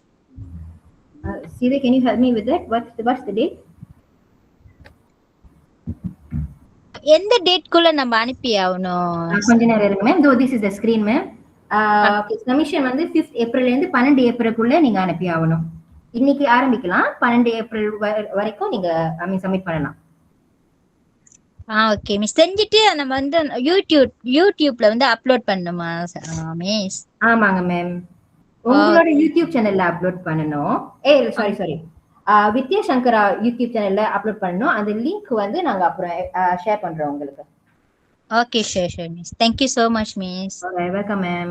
Speaker 2: Siri, can you help me with that? What's the date?
Speaker 10: எந்த டேட்குள்ள நம்ம அனுப்பி ஆகணும்?
Speaker 2: கொஞ்ச நேரம் இருக்கு ma'am. This is the screen ma'am. Commission வந்து 5th ஏப்ரல்ல இருந்து 12 ஏப்ரலுக்குள்ள நீங்க அனுப்பி ஆகணும். இன்னைக்கு ஆரம்பிக்கலாம், 12 ஏப்ரல் வரைக்கும் நீங்க சப்மிட் பண்ணலாம்.
Speaker 10: Okay miss. செஞ்சுட்டு நம்ம வந்து யூடியூப்ல வந்து அப்லோட் பண்ணணுமா மிஸ்?
Speaker 2: ஆமாங்க மேம், உங்களோட யூடியூப் சேனல்ல அப்லோட் பண்ணணும். சாரி வித்யா சங்கரா யூடியூப் சேனல்ல அப்லோட் பண்ணணும். அந்த லிங்க் வந்து நாங்க அப்புறம் ஷேர் பண்றோம் உங்களுக்கு.
Speaker 10: Okay, sure, miss. Thank you so much, miss.
Speaker 2: Alright, welcome, ma'am.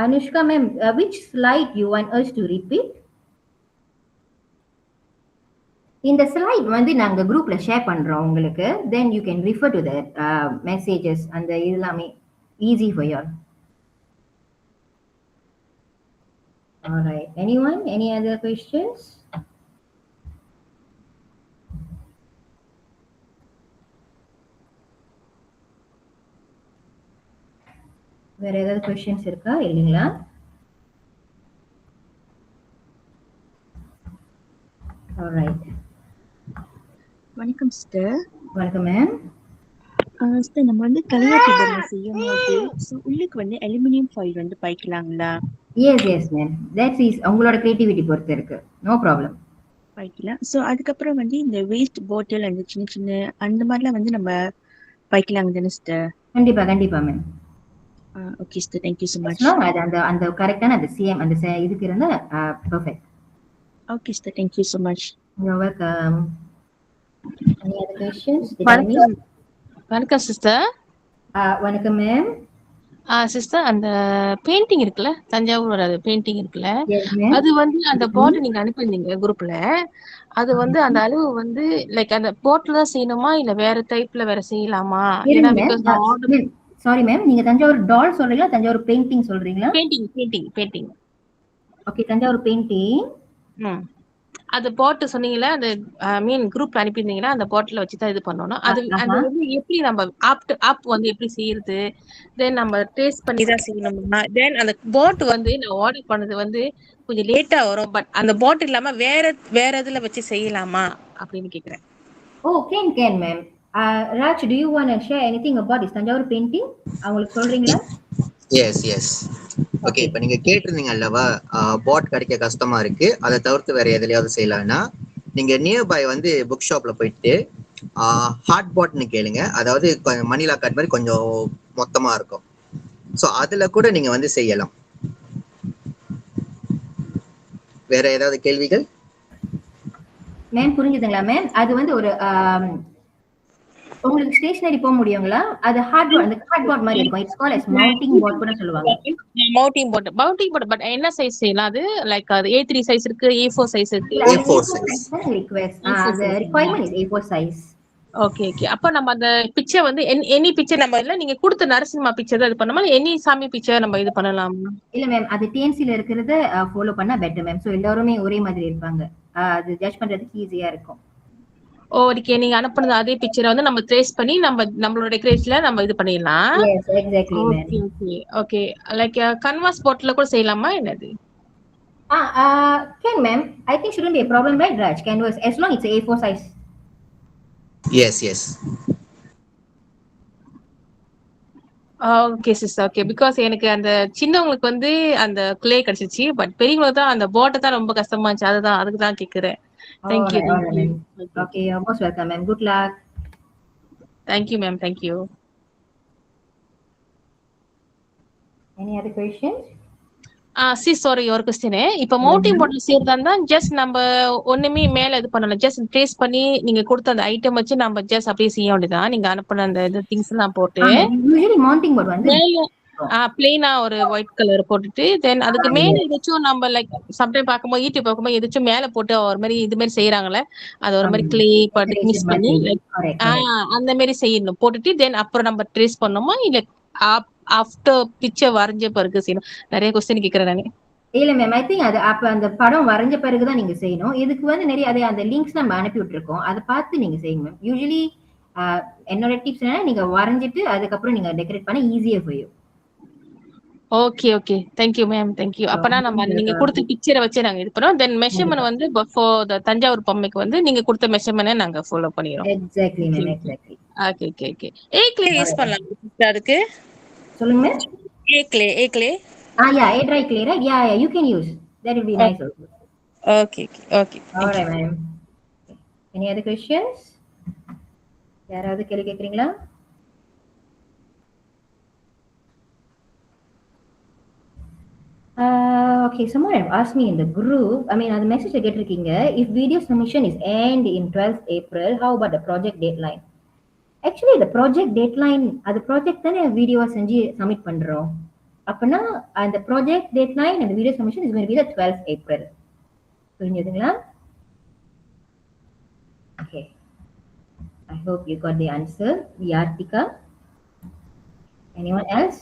Speaker 2: Anushka, ma'am, which slide you want us to repeat? இந்த slide வந்து நாங்க குரூப்ல ஷேர் பண்றோம் உங்களுக்கு. Then you can refer to that messages and எல்லாமே easy for you all. Alright, anyone? Any other questions? வேற ஏதாவது questions இருக்கா இல்லீங்களா? ஆல்ரைட்.
Speaker 4: வணக்கம் சிஸ்டர்.
Speaker 2: வணக்கம் மேம்.
Speaker 4: சிஸ்டர், நம்ம வந்து தலையாட்டி பொம்மை செய்யும்போது உள்ளுக்கு வந்து அலுமினியம் ஃபாயில் வந்து பாய்க்கலாங்களா?
Speaker 2: எஸ் மேம், தட்ஸ் இஸ் உங்களோட கிரியேட்டிவிட்டி பொறுத்து இருக்கு. No problem.
Speaker 4: பாய்க்கலாம். ஸோ அதுக்கப்புறம் வந்து இந்த வேஸ்ட் பாட்டில் அந்த சின்ன சின்ன அந்த மாதிரிலாம் வந்து நம்ம பாய்க்கலாங்க தானே சிஸ்டர்?
Speaker 2: கண்டிப்பா ma'am.
Speaker 4: Okay sister, thank you so much.
Speaker 2: அது அந்த கரெக்டான அந்த சிஎம் அந்த இதுக்கு இருந்தா perfect.
Speaker 4: Okay sister, thank you so much.
Speaker 2: You're welcome. Any other questions?
Speaker 11: வணக்கம் சிஸ்டர்.
Speaker 2: வணக்கம் மேம்.
Speaker 11: சிஸ்டர், அந்த பெயிண்டிங் இருக்குல்ல, தஞ்சாவூர் அது பெயிண்டிங் இருக்குல்ல, அது வந்து அந்த போட்டை நீங்க அனுப்பியிருந்தீங்க குரூப்ல. அது வந்து அந்த அளவு வந்து லைக் அந்த போட்ல தான் செய்யணுமா இல்ல வேற டைப்ல வேற செய்யலாமா? ஏன்னா பிகாஸ்
Speaker 2: சாரி மேம், நீங்க தஞ்சாவூர் டால் சொல்றீங்களா தஞ்சாவூர் பெயிண்டிங் சொல்றீங்களா?
Speaker 11: பெயிண்டிங்.
Speaker 2: Okay, Thanjavur painting.
Speaker 11: அது போட்டு சொன்னீங்களா, அந்த மீன் குரூப் அனுப்பியிருந்தீங்கன்னா அந்த போட்டில் வச்சு தான் இது பண்ணணும். அது அது வந்து எப்படி நம்ம ஆப் வந்து எப்படி செய்யறது, தென் நம்ம டேஸ்ட் பண்ணி தான் செய்யணும்னா, தென் அந்த போட் வந்து நான் ஆர்டர் பண்ணது வந்து கொஞ்சம் லேட்டா வரும். பட் அந்த போட் இல்லாம வேற இதுல வச்சு செய்யலாமா அப்படின்னு கேக்குறேன்.
Speaker 2: Can ma'am. Raj, do you want to share anything about this Tanjavur painting? அவங்களுக்கு சொல்றீங்களா?
Speaker 9: எஸ். ஓகே, இப்போ நீங்க கேட்டிருந்தீங்க அல்லவா, பாட் கிடைக்க கஷ்டமா இருக்கு, அதை தவிர்த்து வேற எதுலையாவது செய்யலாம்னா நீங்க நியர்பை வந்து புக் ஷாப்ல போயிட்டு ஹார்ட் பாட்னு கேளுங்க. அதாவது மணிலா கார்ட் மாதிரி கொஞ்சம் மொத்தமா இருக்கும். ஸோ அதுல கூட நீங்க வந்து செய்யலாம். வேற ஏதாவது கேள்விகள்?
Speaker 2: மேம் புரிஞ்சுதுங்களா மேம்? அது வந்து ஒரு உங்களுக்கு ஸ்டேஷனரி போக முடியுங்களா? அது ஹார்ட் பாட், அந்த ஹார்ட் பாட் மாதிரி இருக்கும். இட்ஸ் கால்ட் as மவுண்டிங் பாட் கூட சொல்லுவாங்க.
Speaker 11: மவுண்டிங் பாட் பட் என்ன சைஸ் செய்யலாம்? அது லைக் அது A3 சைஸ் இருக்கு, A4 சைஸ் இருக்கு.
Speaker 2: A4 size request. The requirement is A4 size.
Speaker 11: Okay okay. அப்ப நம்ம அந்த பிக்சர் வந்து எனி பிக்சர் நம்ம இல்ல நீங்க கொடுத்த நரசிம்மா பிக்சர் தான் இது பண்ணுமா, எனி சாமி பிக்சர் நம்ம இது பண்ணலாமா?
Speaker 2: இல்ல மேம், அது டிஎன்சில இருக்கிறத ஃபாலோ பண்ணா பெட்டர் மேம். சோ எல்லாருமே ஒரே மாதிரி இருப்பாங்க. அது ஜட்ஜ் பண்றதுக்கு ஈஸியா இருக்கும்.
Speaker 11: ஓகே, நீங்க அனுப்புனது அதே பிக்சரை வந்து நம்ம ட்ரேஸ் பண்ணி நம்மளோட டெக்கரேஷன்ல நம்ம இது பண்ணிடலாம்.
Speaker 2: Yes exactly ma'am.
Speaker 11: Okay okay okay. Like canvas போர்ட்ல கூட செய்யலாமா என்னது?
Speaker 2: Can ma'am, I think shouldn't be a problem, right Raj? Canvas, as long it's a A4 size.
Speaker 9: S
Speaker 11: okay sister, okay. Because எனக்கு அந்த சின்னவங்களுக்கு வந்து அந்த கிளே கிடைச்சிச்சு, but பெரியவங்களுக்கு தான் அந்த போட்டை தான் ரொம்ப கஷ்டமா இருந்துச்சு. அதுக்கு தான் கேக்குறேன். Thank you
Speaker 2: Alright, ma'am. Okay, you're most welcome ma'am. Good luck.
Speaker 11: Thank you ma'am, thank you.
Speaker 2: Any other questions?
Speaker 11: Sorry, ஒரு கொஸ்டின். இப்ப மவுண்டிங் போர்ட்ல செய்யறதா இருந்தா ஜஸ்ட் நம்ம ஒண்ணுமே மேல இது பண்ணலாம், ஜஸ்ட் ட்ரேஸ் பண்ணி நீங்க கொடுத்த அந்த ஐட்டம் வச்சு நம்ம ஜஸ்ட் அப்படியே செய்ய வேண்டியதான். நீங்க அனுப்புன அந்த திங்ஸ் எல்லாம் போட்டு
Speaker 2: Usually mounting board வந்து
Speaker 11: பிளெயினா ஒரு ஒயிட் கலர் போட்டுட்டு தென் அதுக்கு மேல ஏதாச்சும் நம்ம லைக் சம்டைம் பார்க்கும்போது யூடியூப் பார்க்கும்போது ஏதாச்சும் மேல போட்டு ஒரு மாதிரி இது மாதிரி செய்யறாங்கல்ல, அது ஒரு மாதிரி கிளே போட்டு மிக்ஸ் பண்ணி லைக் அந்த மாதிரி செய்யணும் போட்டுட்டு தென் அப்புறம் நம்ம ட்ரேஸ் பண்ணோமா இல்ல ஆஃப்டர் பிக்சர் வரைஞ்ச பிறகு செய்யணும்? நிறைய கொஸ்டின் கேக்குறேன் நானு.
Speaker 2: இல்ல மேம், ஐ திங்க் அது அப்ப அந்த படம் வரைஞ்ச பிறகுதான் நீங்க செய்யணும். இதுக்கு வந்து நிறைய அந்த லிங்க்ஸ் நம்ம அனுப்பி விட்டுருக்கோம், அதை பார்த்து நீங்க செய்யுங்க மேம். யூஸ்வலி என்னோட டிப்ஸ் என்னன்னா நீங்க வரைஞ்சிட்டு அதுக்கப்புறம் நீங்க டெக்கரேட் பண்ண ஈஸியா போயும்.
Speaker 11: Okay okay, thank you ma'am, thank you. அப்பனா நம்ம நீங்க கொடுத்த பிக்சரை வச்சு நாங்க இது பண்ணோம். தென் மெஷர்மென்ட் வந்து ஃபார் தி தஞ்சாவூர் பொம்மைக்கு வந்து நீங்க கொடுத்த மெஷர்மென்ட்டை நாங்க ஃபாலோ பண்ணிரோம்.
Speaker 2: Exactly ma'am, exactly.
Speaker 11: Okay okay okay. A clay use பண்ணலாம் அதுக்கு?
Speaker 2: சொல்லுங்க ma'am.
Speaker 11: A clay
Speaker 2: yeah, air dry clay, right? Yeah, you can use. That will be nice also.
Speaker 11: Okay.
Speaker 2: All right, ma'am. Any other questions? யாராவது கேள்வி கேக்குறீங்களா? Okay, someone have asked me in the group, I mean, the message I get இருக்கீங்க, if video submission is end in 12th April, how about the project deadline? Actually, the project deadline, அது project தானே வீடியோவை செஞ்சு submit பண்றோம். அப்பனா அந்த project deadline and video submission is going to be the 12th April. புரிஞ்சுதுங்களா? Okay. I hope you got the answer. Yartika. Anyone else?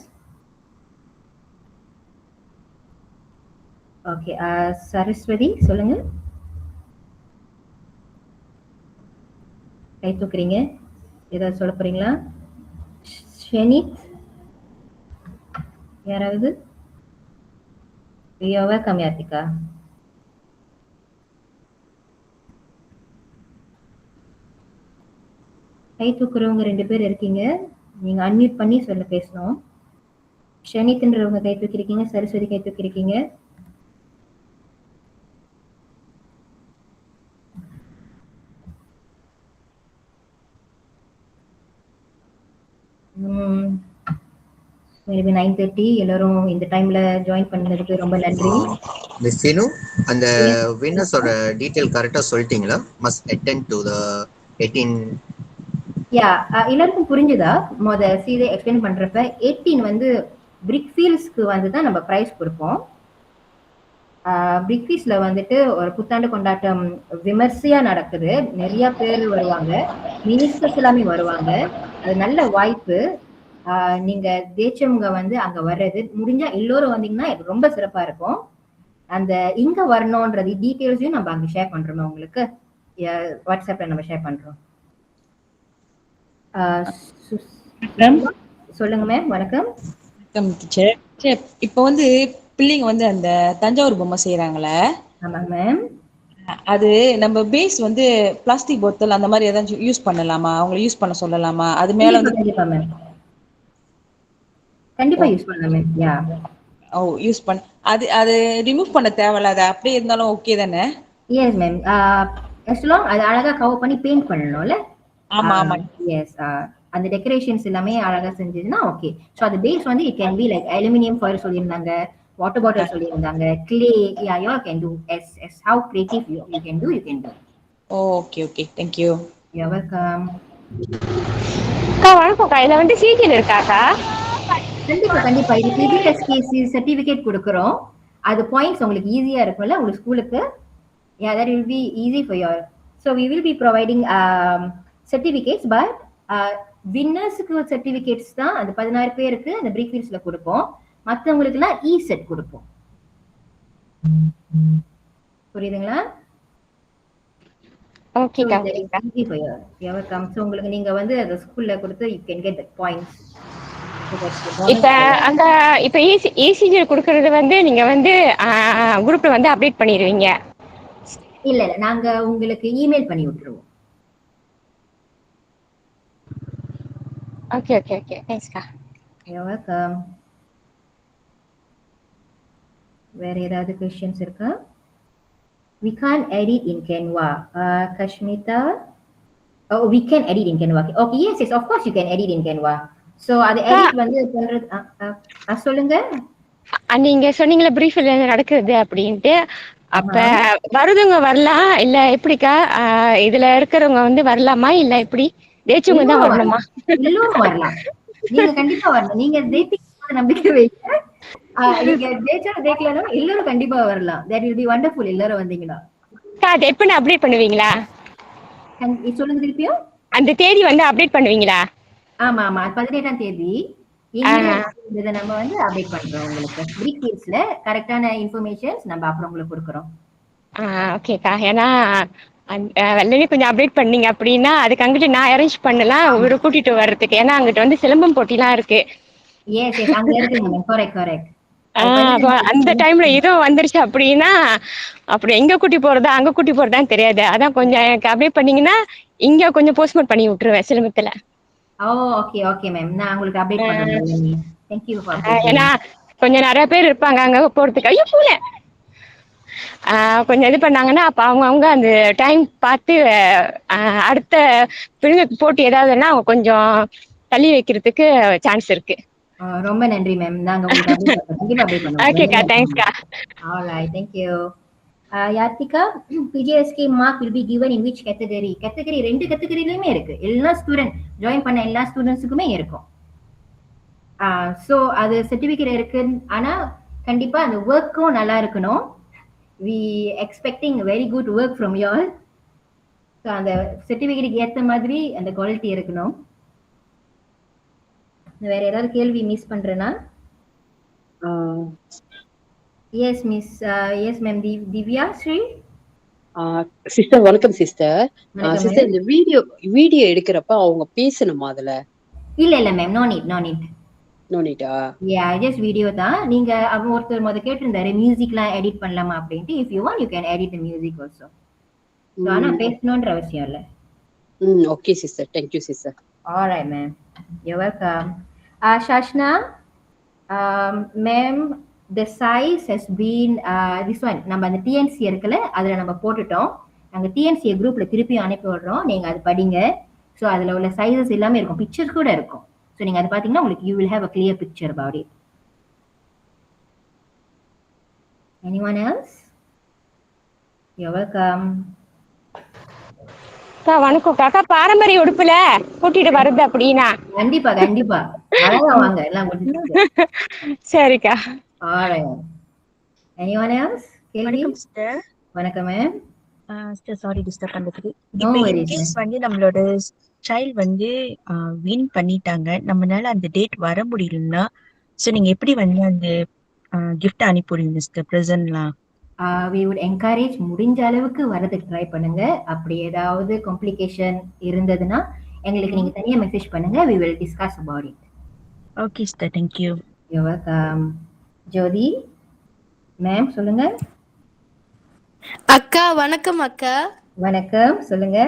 Speaker 2: Okay. Saraswati, சொல்லுங்க. கை தூக்குறீங்க. ஏதாவது சொல்ல போறீங்களா? ஷெனித், யாராவது? You're welcome, Yartika. கை தூக்குறவங்க 2 பேர் இருக்கீங்க, நீங்க அன்மியூட் பண்ணி பேசணும். ஷெனித்ன்றவங்க கை தூக்கிருக்கீங்க, சரஸ்வதி கை தூக்கிருக்கீங்க. மேபி 9:30 எல்லாரும் இந்த டைம்ல ஜாயின் பண்ணதுக்கு ரொம்ப நன்றி.
Speaker 9: மிஸ் சீனு, அந்த வின்னர்ஸோட டீடைல் கரெக்ட்டா சொல்லிட்டீங்களா? must attend to the 18.
Speaker 2: எல்லாருக்கும் புரிஞ்சுதா? சீதை எக்ஸ்பிளைன் பண்றப்ப 18 வந்து பிரிக் ஃபீல்ட்ஸ்க்கு வந்து தான் நம்ம பிரைஸ் கொடுப்போம். பிரிக் ஃபீல்ட்ஸ்ல வந்துட்டு ஒரு புத்தாண்டு கொண்டாட்டம் விமர்சையா நடக்குது, நிறைய பேர் வருவாங்க, மினிஸ்டர்ஸ் எல்லாமே வருவாங்க. அது நல்ல வாய்ப்பு. நீங்க ஜெயிச்சவங்க வந்து அங்க வர்றது முடிஞ்சா எல்லோரும் வந்தீங்கன்னா ரொம்ப சிறப்பா இருக்கும். அந்த இங்க வரணும்ன்றது டீடைல்ஸையும் நம்ம அங்க ஷேர் பண்றோம், உங்களுக்கு வாட்ஸ்அப்ல நம்ம ஷேர் பண்றோம். சொல்லுங்க மேம். வணக்கம்.
Speaker 12: வணக்கம் டீச்சர். இப்போ வந்து பிள்ளைங்க வந்து அந்த தஞ்சாவூர் பொம்மை செய்யறாங்களே,
Speaker 2: ஆமாங்க மேம்,
Speaker 12: அது நம்ம பேஸ் வந்து பிளாஸ்டிக் போத்தல் அந்த மாதிரி ஏதாச்சும் யூஸ் பண்ணலாமா? அவங்களை யூஸ் பண்ண சொல்லலாமா? அது மேல வந்து
Speaker 2: கண்டிப்பா யூஸ் பண்ணலாம் மேம்.
Speaker 12: யூஸ் பண்ண அது ரிமூவ் பண்ண தேவையில்ல, அது அப்படியே இருந்தாலும் ஓகே தானே?
Speaker 2: Yes ma'am. அது அழகா கவர் பண்ணி பெயிண்ட் பண்ணணும்ல.
Speaker 12: ஆமா ஆமா.
Speaker 2: எஸ், அந்த டெக்கரேஷன்ஸ் எல்லாமே அழகா செஞ்சதுன்னா ஓகே. சோ அது பேஸ் வந்து it can be like aluminium foil சொல்லியிருந்தாங்க, வாட்டர் பாட்டில் சொல்லியிருந்தாங்க, clay. You can do yes how creative you can do
Speaker 12: okay okay, thank you.
Speaker 2: You are welcome.
Speaker 3: வணக்கம்க்கா, இதுல வந்து சீஜன் இருக்காக்கா?
Speaker 2: கண்டிப்பா இது PBSKC சர்டிபிகேட் கொடுக்குறோம். அது பாயிண்ட்ஸ் உங்களுக்கு ஈஸியா இருக்கும்ல உங்களுக்கு ஸ்கூலுக்கு. that will be easy for you. So we will be providing certificates. But வின்னர்ஸுக்கு சர்டிபிகேட்ஸ் தான் அந்த 16 பேருக்கு அந்த பிரீஃபீல்ஸ்ல கொடுப்போம். மற்றவங்களுக்கு எல்லாம் செட் கொடுப்போம். புரியுதுங்களா?
Speaker 3: ஓகேக்கா.
Speaker 2: உங்களுக்கு நீங்க வந்து அந்த ஸ்கூல்ல கொடுத்து you can get the points.
Speaker 3: இப்ப அந்த இப்ப ECG கொடுக்கறது வந்து நீங்க வந்து குரூப்ல வந்து அப்டேட் பண்ணிடுவீங்க?
Speaker 2: இல்ல நாங்க உங்களுக்கு இமெயில் பண்ணி விட்டுருவோம்.
Speaker 3: Okay okay okay. தேங்க்ஸ்க்கா.
Speaker 2: You're welcome. வேற ஏதாவது questions இருக்கா? We can't edit in Canva. Kashmita. Oh, we can edit in Canva. Okay, yes, of course you can edit in Canva. So அது edit வந்து பண்றது சொல்லுங்க.
Speaker 3: நீங்க சொன்னீங்களே பிரீஃப்ல நடக்குது அப்படின்ட்டு, அப்ப வருதுங்க வரலாம் இல்ல எப்படிக்கா? இதுல இருக்கிறவங்க வந்து வரலாமா இல்ல எப்படி? ஜெயிச்சவங்க தான் வரணுமா?
Speaker 2: எல்லோரும் வரலாம். நீங்க கண்டிப்பா வரலாம். நீங்க ஜெயிப்பீங்க நம்பிக்கை வைங்க. நீங்க ஜெயிக்கலனா எல்லாரும் கண்டிப்பா வரலாம். That will be wonderful. எல்லாரும் வந்தீங்கன்னா.
Speaker 3: அது எப்படி அப்டேட் பண்ணுவீங்களா?
Speaker 2: சொல்லுங்க திருப்பியும்.
Speaker 3: அந்த தேதி வந்து அப்டேட் பண்ணுவீங்களா?
Speaker 2: ஆமா ஆமா 18ஆம் தேதி இத நம்ம வந்து அப்டேட் பண்றோம். உங்களுக்கு பிரீஃபீல்ஸ்ல கரெக்ட்டான இன்ஃபர்மேஷன்ஸ் நம்ம அப்புறம் உங்களுக்கு கொடுக்கிறோம்.
Speaker 3: ஓகேக்கா. ஏன்னா வெள்ளனே கொஞ்சம் அப்டேட் பண்ணீங்க அப்படின்னா அதுக்கு அங்கிட்டு நான் அரேஞ்ச் பண்ணலாம் ஒரு கூட்டிட்டு வர்றதுக்கு. ஏன்னா அங்கிட்ட வந்து சிலம்பம் போட்டிலாம் இருக்கு.
Speaker 2: எஸ் எஸ் அங்க இருக்குங்க. கரெக்ட்.
Speaker 3: அந்த டைம்ல இதுவும் வந்துருச்சு அப்படின்னா அப்படி எங்க கூட்டி போறதா அங்க கூட்டி போறதான்னு தெரியாது. அதான் கொஞ்சம் எனக்கு அப்டேட் பண்ணீங்கன்னா இங்க கொஞ்சம் போஸ்ட்மார்ட் பண்ணி விட்டுருவேன் சிலம்பத்துல.
Speaker 2: Okay okay ma'am. நான் உங்களுக்கு அப்டேட் பண்றேன். Thank you for
Speaker 3: ஏன்னா கொஞ்சம் நிறைய பேர் இருப்பாங்க அங்க போறதுக்கு. ஐயோ போல கொஞ்சம் இது பண்ணாங்கன்னா அப்ப அவங்க அந்த டைம் பார்த்து அடுத்த போட்டி ஏதாவதுன்னா அவங்க கொஞ்சம் தள்ளி வைக்கிறதுக்கு சான்ஸ் இருக்கு.
Speaker 2: ரொம்ப நன்றி மேம். நாங்க உங்களுக்கு அப்டேட் பண்றோம். கண்டிப்பா அப்டேட் பண்ணுவோம்.
Speaker 3: ஓகேக்கா. தேங்க்ஸ்க்கா.
Speaker 2: Alright, thank you. Yatika, PJSK mark will be given in which category? Category ரெண்டு கேட்டகரியிலயுமே இருக்கு. எல்லா ஸ்டூடண்ட் ஜாயின் பண்ண எல்லா ஸ்டூடண்ட்ஸுக்குமே இருக்கும். சோ அது சர்டிபிகேட் இருக்கு. ஆனா கண்டிப்பா அந்த ஒர்க்கும் நல்லா இருக்கணும். We expecting very good work from you all. So அந்த சர்டிபிகேட்டுக்கு ஏத்த மாதிரி அந்த குவாலிட்டி இருக்கணும். வேற ஏதாவது கேள்வி மிஸ் பண்றேனா? Yes miss. Yes ma'am. Divya Sri.
Speaker 13: Sister வணக்கம் சிஸ்டர். சிஸ்டர் இந்த வீடியோ எடுக்கிறப்ப அவங்க பேசணுமா அதுல?
Speaker 2: இல்ல ma'am. No need. Yeah just video தான். நீங்க ஒருத்தர் முத கேட்டிருந்தாரு மியூசிக்லாம் எடிட் பண்ணலாமா அப்படின்ட்டு. If you want you can edit the music also. ஆனா பேசணும்ன்ற அவசியம் இல்ல.
Speaker 13: Okay sister. Thank you sister.
Speaker 2: Alright ma'am. You're welcome. Shashna, ma'am, the size has been this one. நம்ம அந்த TNC இருக்குல அதுல நம்ம போட்டுட்டோம். நாங்க TNC குரூப்ல திருப்பி அனுப்பி விடுறோம். நீங்க அது படிங்க. சோ அதுல உள்ள சைஸஸ் எல்லாமே இருக்கும். பிக்சர்ஸ் கூட இருக்கும். சோ நீங்க அது பாத்தீங்கன்னா உங்களுக்கு you will have a clear picture about it. Anyone else? You're welcome.
Speaker 3: வணக்கம் காக்கா. பாரம்பரிய உடுப்புல கூட்டிட்டு வருது அப்படின்னா
Speaker 2: கண்டிப்பா அழகா வாங்க எல்லாம் முடிஞ்சிருச்சு.
Speaker 3: சரிக்கா.
Speaker 2: Alright. Anyone else?
Speaker 14: வணக்கம் சிஸ்டர்.
Speaker 2: வணக்கம் மேம்.
Speaker 14: சிஸ்டர் சாரி டிஸ்டர்ப் பண்றதுக்கு. இப்போ இன்கேஸ் வந்து நம்மளோட சைல்ட் வந்து வின் பண்ணிட்டாங்க, நம்மளால அந்த டேட் வர முடியலன்னா சோ நீங்க எப்படி வந்து அந்த கிஃப்ட் அனுப்பிடுவீங்க சிஸ்டர் பிரசன்ட்லாம்?
Speaker 2: We would encourage முடிஞ்ச அளவுக்கு வரதுக்கு ட்ரை பண்ணுங்க. அப்படி ஏதாவது காம்ப்ளிகேஷன் இருந்ததுன்னா எங்களுக்கு நீங்க தனியா மெசேஜ் பண்ணுங்க. We will discuss about it.
Speaker 14: Okay sister, thank you.
Speaker 2: You're welcome. Jothi ma'am சொல்லுங்க.
Speaker 15: அக்கா வணக்கம் அக்கா.
Speaker 2: வணக்கம் சொல்லுங்க.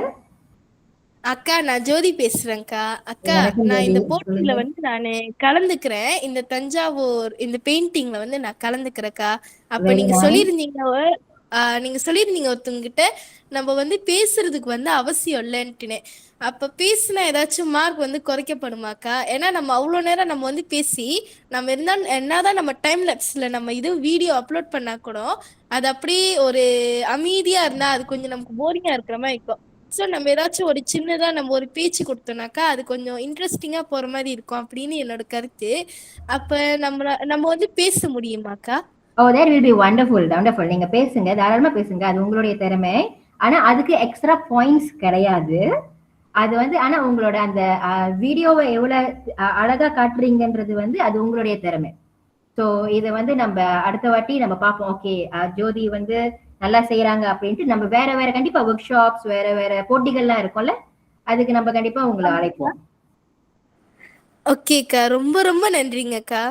Speaker 15: அக்கா நான் ஜோதி பேசுறேன்க்கா. அக்கா நான் இந்த போட்டியில வந்து நானு கலந்துக்கிறேன். இந்த தஞ்சாவூர் இந்த பெயிண்டிங்ல வந்து நான் கலந்துக்கிறேன்க்கா. அப்ப நீங்க சொல்லியிருந்தீங்க ஒருத்தவங்கிட்ட நம்ம வந்து பேசுறதுக்கு வந்து அவசியம் இல்லைன்ட்டுனே. அப்ப பேசினா ஏதாச்சும் மார்க் வந்து குறைக்கப்படுமாக்கா? ஏன்னா நம்ம அவ்வளோ நேரம் நம்ம வந்து பேசி நம்ம என்னதான் நம்ம டைம் லேப்ஸ்ல நம்ம இது வீடியோ அப்லோட் பண்ணா கூட அது அப்படியே ஒரு அமைதியா இருந்தா அது கொஞ்சம் நமக்கு போரிங்கா இருக்கிற மாதிரி இருக்கும். ஸோ நம்ம ஏதாச்சும் ஒரு சின்னதா நம்ம ஒரு பேச்சு கொடுத்தோம்னாக்கா அது கொஞ்சம் இன்ட்ரெஸ்டிங்கா போற மாதிரி இருக்கும் அப்படின்னு என்னோட கருத்து. அப்ப நம்ம வந்து பேச முடியுமாக்கா?
Speaker 2: that will be wonderful. நீங்க பேசுங்க, தாராளமா பேசுங்க. அது உங்களுடைய திறமை. ஆனா அதுக்கு எக்ஸ்ட்ரா பாயிண்ட்ஸ் கிடையாது. அது வந்து ஆனா உங்களோட அந்த வீடியோவை எவ்வளவு அழகா காட்டுறீங்கன்றது வந்து அது உங்களுடைய திறமை. ஸோ இதை வந்து நம்ம அடுத்த வாட்டி நம்ம பார்ப்போம். ஓகே, ஜோதி வந்து நல்லா செய்யறாங்க அப்படின்ட்டு நம்ம வேற வேற கண்டிப்பா ஒர்க் ஷாப்ஸ் வேற வேற போட்டிகள்லாம் இருக்கும்ல, அதுக்கு நம்ம கண்டிப்பா உங்களை அழைப்போம்.
Speaker 15: ஓகேக்கா, ரொம்ப ரொம்ப நன்றிங்கக்கா.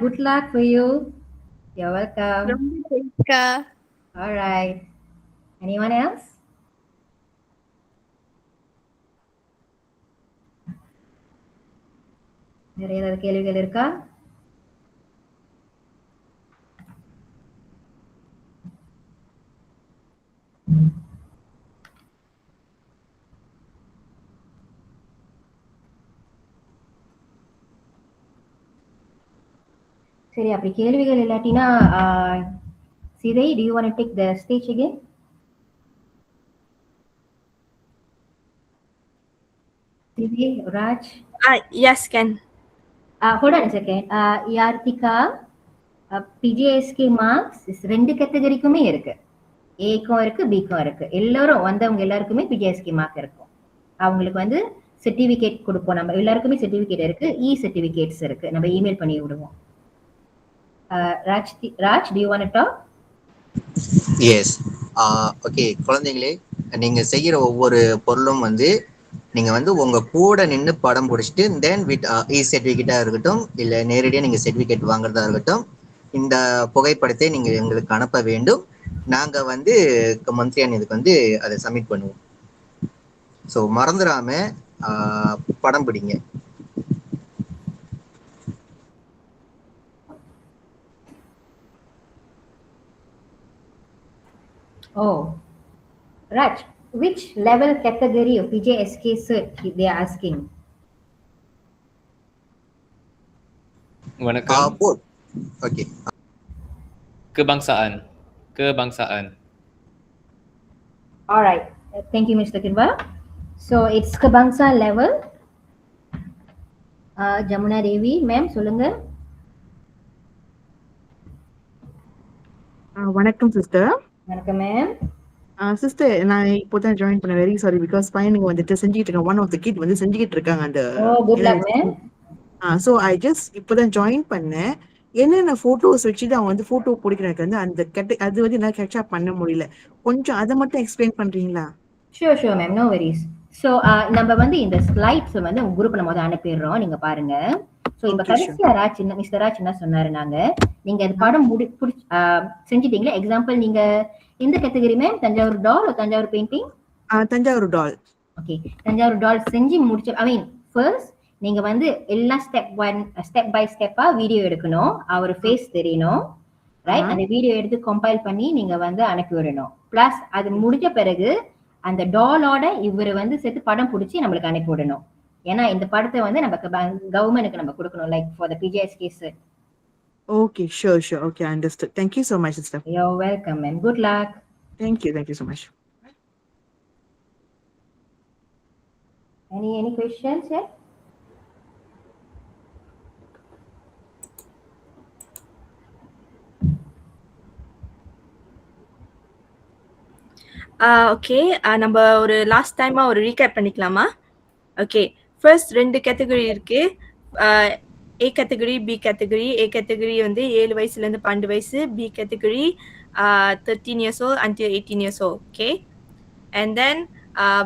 Speaker 2: Good luck for you. You're welcome.
Speaker 15: ரொம்ப நன்றிக்கா.
Speaker 2: All right. Anyone else? நிறைய ஏதாவது கேள்விகள் இருக்கா? சரி, அப்படி கேள்விகள் இல்லாட்டினா சிதை, do you want to take the stage again? Siddhi, Raj?
Speaker 1: Yes, can.
Speaker 2: Hold on a second. Yartika, PJSK marks ரெண்டு கேட்டகரிக்குமே இருக்கு. ஏக்கும் இருக்கு, பிக்கும் இருக்கு. எல்லாரும் வந்தவங்க எல்லாருக்குமே PJSK மார்க் இருக்கும். அவங்களுக்கு வந்து சர்டிபிகேட் கொடுப்போம். நம்ம எல்லாருக்குமே சர்டிபிகேட் இருக்கு, சர்டிபிகேட்ஸ் இருக்கு. நம்ம இமெயில் பண்ணி விடுவோம். Raj, do you want to talk?
Speaker 9: Yes. Okay, குழந்தைங்களே, நீங்க செய்யற ஒவ்வொரு பொருளும் வந்து நீங்க வந்து உங்க கூட நின்று படம் பிடிச்சிட்டு தென் வித் சர்டிபிகேட்டா இருக்கட்டும் இல்ல நேரடியா நீங்க சர்டிபிகேட் வாங்குறதா இருக்கட்டும், இந்த புகைப்படத்தை நீங்க எங்களுக்கு அனுப்ப வேண்டும். நாங்க வந்து மந்த்லியான இதுக்கு வந்து அதை சப்மிட் பண்ணுவோம். ஸோ மறந்துடாம படம் பிடிங்க.
Speaker 2: Oh, Raj, which level category of PJSK cert they are asking?
Speaker 16: Wanakkam.
Speaker 9: Okay.
Speaker 16: Kebangsaan.
Speaker 2: All right. Thank you, Mr. Kirba. So it's Kebangsaan level. Jamuna Devi, ma'am, சொல்லுங்க.
Speaker 17: வணக்கம் சிஸ்டர்.
Speaker 2: வணக்கம் மேம்.
Speaker 17: சிஸ்டர், நான் இப்போதான் join பண்ண. Very sorry, because பையனுக்கு வந்துட்டு செஞ்சுட்டு இருக்காங்க. ஒன் ஆஃப் த கிட் வந்து செஞ்சுக்கிட்டு இருக்காங்க அந்த.
Speaker 2: Good luck ma'am.
Speaker 17: So I just இப்போதான் ஜாயின் பண்ணேன். என்னென்ன போட்டோஸ் வச்சுட்டு அவங்க வந்து போட்டோ பிடிக்கிறதுக்கு வந்து அந்த அது வந்து என்னால் கேட்சப் பண்ண முடியல. கொஞ்சம் அதை மட்டும் எக்ஸ்பிளைன் பண்றீங்களா?
Speaker 2: Sure ma'am, no worries. So நம்ம வந்து இந்த ஸ்லைட்ஸ் வந்து உங்க குரூப் நம்ம வந்து அனுப்பிடுறோம், நீங்க பாருங்க. ஸோ இப்ப கடைசியா மிஸ்டர் ராஜ் என்ன சொன்னாரு, நீங்க இந்த படம் செஞ்சிட்டீங்களா? எக்ஸாம்பிள் நீங்க எந்த கேட்டகரி மேம்? தஞ்சாவூர் டால், தஞ்சாவூர் பெயிண்டிங்?
Speaker 17: தஞ்சாவூர் டால்.
Speaker 2: ஓகே, தஞ்சாவூர் டால் செஞ்சு முடிச்சு, ஐ மீன் ஃபர்ஸ்ட் நீங்க வந்து எல்லா ஸ்டெப் பை ஸ்டெப்பா வீடியோ எடுக்கணும். அவர் ஃபேஸ் தெரியணும், ரைட்? அந்த வீடியோ எடுத்து கம்பைல் பண்ணி நீங்க வந்து அனுப்பி விடணும். பிளஸ் அது முடிஞ்ச பிறகு அந்த டாலோட இவர் வந்து சேர்த்து படம் பிடிச்சி நம்மளுக்கு அனுப்பி விடணும். ஏன்னா இந்த படத்தை வந்து நமக்கு கவர்மெண்ட்டுக்கு நம்ம கொடுக்கணும், like for the PJSK cert.
Speaker 17: Okay, sure. Okay, I understood. Thank you so much, sister.
Speaker 2: You're welcome and good luck.
Speaker 17: Thank you so much.
Speaker 2: Any questions yet?
Speaker 1: Okay, நம்ம ஒரு லாஸ்ட் டைமா ஒரு ரீகேப் பண்ணிக்கலாமா? ஓகே, ஃபர்ஸ்ட் 2 கேட்டகரி இருக்கு. A category, B category. A category வந்து 7 வயசுல இருந்து 12 வயசு. B category 13 years old until 18 years old. Okay, and then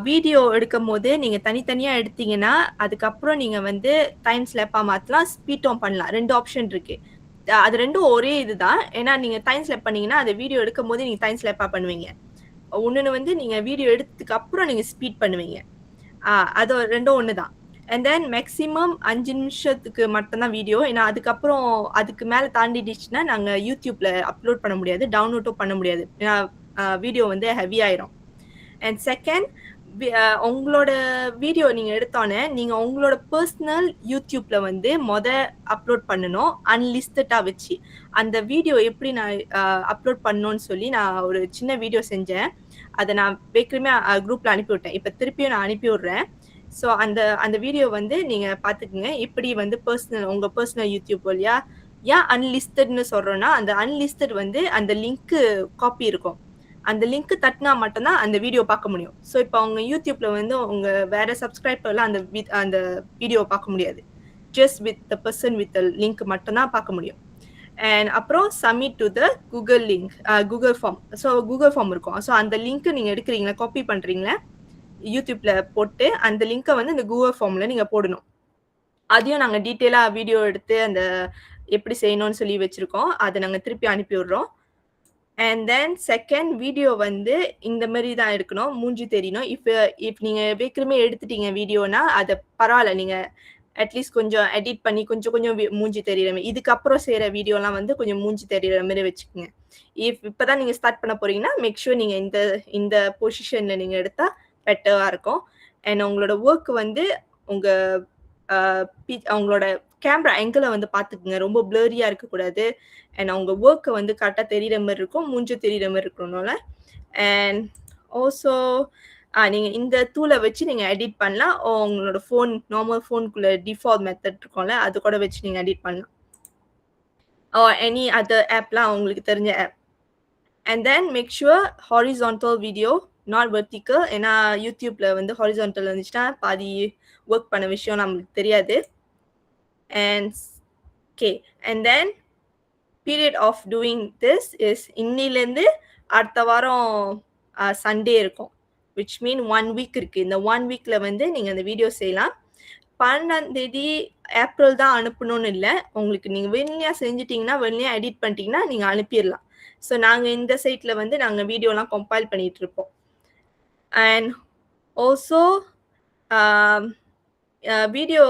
Speaker 1: video எடுக்கும் போது நீங்க தனித்தனியா எடுத்தீங்கன்னா அதுக்கப்புறம் நீங்க வந்து டைம் ஸ்லாப்பா மாத்தலாம், ஸ்பீட்டும் பண்ணலாம். 2 ஆப்ஷன் இருக்கு. அது ரெண்டும் ஒரே இதுதான். ஏன்னா நீங்க டைம் ஸ்லாப் பண்ணீங்கன்னா அது வீடியோ எடுக்கும் போது நீங்க டைம் ஸ்லாப்பா பண்ணுவீங்க. ஒன்னு வந்து நீங்க வீடியோ எடுத்ததுக்கு அப்புறம் நீங்க ஸ்பீட் பண்ணுவீங்க. அது ரெண்டும் ஒண்ணுதான். அண்ட் தென் மேக்ஸிமம் 5 நிமிஷத்துக்கு மட்டும்தான் வீடியோ. ஏன்னா அதுக்கப்புறம் அதுக்கு மேல தாண்டிடுச்சுன்னா நாங்க யூடியூப்ல அப்லோட் பண்ண முடியாது, டவுன்லோடும் பண்ண முடியாது. ஏன்னா வீடியோ வந்து ஹெவி ஆயிரும். அண்ட் செகண்ட், உங்களோட வீடியோ நீங்க எடுத்தோன்னே நீங்க உங்களோட பர்சனல் யூடியூப்ல வந்து அப்லோட் பண்ணணும், அன்லிஸ்டடா வச்சு. அந்த வீடியோ எப்படி நான் அப்லோட் பண்ணணும்னு சொல்லி நான் ஒரு சின்ன வீடியோ செஞ்சேன். அதை நான் ஏற்கனவே குரூப்ல அனுப்பி விட்டேன். இப்ப திருப்பியும் நான் அனுப்பி விடுறேன். ஸோ அந்த வீடியோ வந்து நீங்க பாத்துக்குங்க. எப்படி வந்து உங்க பர்சனல் யூடியூப் வழியா ஏன் அன்லிஸ்டட்னு சொல்றோம்னா, அந்த அன்லிஸ்டட் வந்து அந்த லிங்க் காப்பி இருக்கும். அந்த லிங்க் தட்டினா மட்டும்தான் அந்த வீடியோ பார்க்க முடியும். ஸோ இப்போ அவங்க யூடியூப்ல வந்து உங்க வேற சப்ஸ்கிரைபர்லாம் அந்த வீடியோ பார்க்க முடியாது. Just with the person with the link மட்டும்தான் பார்க்க முடியும். அண்ட் அப்புறம் submit to the Google link, Google form. So Google form இருக்கும். ஸோ அந்த லிங்க் நீங்கள் எடுக்கிறீங்களா, காப்பி பண்ணுறீங்களா, யூடியூப்ல போட்டு அந்த லிங்கை வந்து இந்த கூகுள் ஃபார்ம்ல நீங்கள் போடணும். அதையும் நாங்கள் டீட்டெயிலாக வீடியோ எடுத்து அந்த எப்படி செய்யணும்னு சொல்லி வச்சுருக்கோம். அதை நாங்கள் திருப்பி அனுப்பி விடுறோம். அண்ட் தென் செகண்ட் வீடியோ வந்து இந்த மாதிரி தான் எடுக்கணும், மூஞ்சி தெரியணும். இஃப் நீங்கள் வேக்கிரமே எடுத்துட்டீங்க வீடியோனா அதை பரவாயில்ல, நீங்கள் அட்லீஸ்ட் கொஞ்சம் எடிட் பண்ணி கொஞ்சம் மூஞ்சி தெரியுற மாதிரி. இதுக்கப்புறம் செய்கிற வீடியோலாம் வந்து கொஞ்சம் மூஞ்சி தெரியுற மாதிரி வச்சுக்கோங்க. இப்போதான் நீங்கள் ஸ்டார்ட் பண்ண போறீங்கன்னா மேக் ஷூர் நீங்கள் இந்த பொசிஷனில் நீங்கள் எடுத்தால் பெட்டராக இருக்கும். அண்ட் உங்களோட ஒர்க் வந்து அவங்களோட கேமரா ஆங்கிளை வந்து பார்த்துக்குங்க, ரொம்ப பிளரியாக இருக்கக்கூடாது. அண்ட் அவங்க ஒர்க்கை வந்து கரெக்டாக தெரிகிற மாதிரி இருக்கும், மூஞ்சி தெரிகிற மாதிரி இருக்கணும்ல. அண்ட் ஆல்சோ நீங்கள் இந்த டூலை வச்சு நீங்கள் எடிட் பண்ணலாம். உங்களோட ஃபோன் நார்மல் ஃபோனுக்குள்ள டிஃபால்ட் மெத்தட் இருக்கும்ல, அது கூட வச்சு நீங்கள் எடிட் பண்ணலாம். எனி அதர் ஆப்லாம் உங்களுக்கு தெரிஞ்ச app. And then make sure horizontal video, not vertical. ஏன்னா யூடியூப்ல வந்து ஹாரிசான்டல் வந்துச்சுன்னா பாதி ஒர்க் பண்ண விஷயம் நம்மளுக்கு தெரியாது. And and then period of doing this is இன்னிலேருந்து அடுத்த வாரம் சண்டே இருக்கும், which mean 1 week இருக்கு. இந்த 1 weekல வந்து நீங்கள் அந்த வீடியோ செய்யலாம். 12 ஏப்ரல் தான் அனுப்பணும்னு இல்லை, உங்களுக்கு நீங்கள் வெளியா செஞ்சிட்டிங்கன்னா வெளியா எடிட் பண்ணிட்டீங்கன்னா நீங்கள் அனுப்பிடலாம். ஸோ நாங்கள் இந்த சைட்டில் வந்து நாங்கள் வீடியோலாம் கம்பைல் பண்ணிட்டு இருப்போம். அண்ட் ஆல்சோ வீடியோ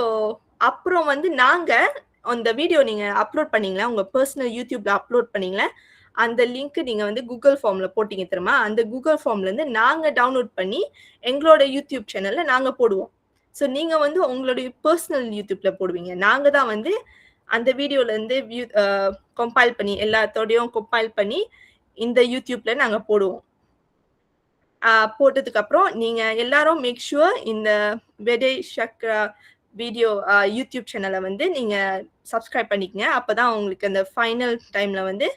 Speaker 1: அப்புறம் வந்து நாங்கள் அந்த வீடியோ நீங்கள் அப்லோட் பண்ணீங்களா, உங்கள் பர்சனல் யூடியூப்ல அப்லோட் பண்ணீங்களா, அந்த லிங்க் நீங்கள் வந்து கூகுள் ஃபார்மில் போட்டிங்க தெரியுமா, அந்த கூகுள் ஃபார்ம்லேருந்து நாங்கள் டவுன்லோட் பண்ணி எங்களோட யூடியூப் சேனலில் நாங்கள் போடுவோம். ஸோ நீங்கள் வந்து உங்களுடைய பர்சனல் யூடியூப்ல போடுவீங்க. நாங்கள் தான் வந்து அந்த வீடியோலேருந்து கம்பைல் பண்ணி எல்லாத்தோடையும் கம்பைல் பண்ணி இந்த யூடியூப்ல நாங்கள் போடுவோம். போட்டதுக்கப்புறம் நீங்கள் எல்லாரும் மேக் ஷுர் இந்த வெடை சக்ரா வீடியோ யூடியூப் சேனலை வந்து நீங்கள் சப்ஸ்கிரைப் பண்ணிக்கங்க. அப்போ தான் உங்களுக்கு அந்த ஃபைனல் டைமில் வந்து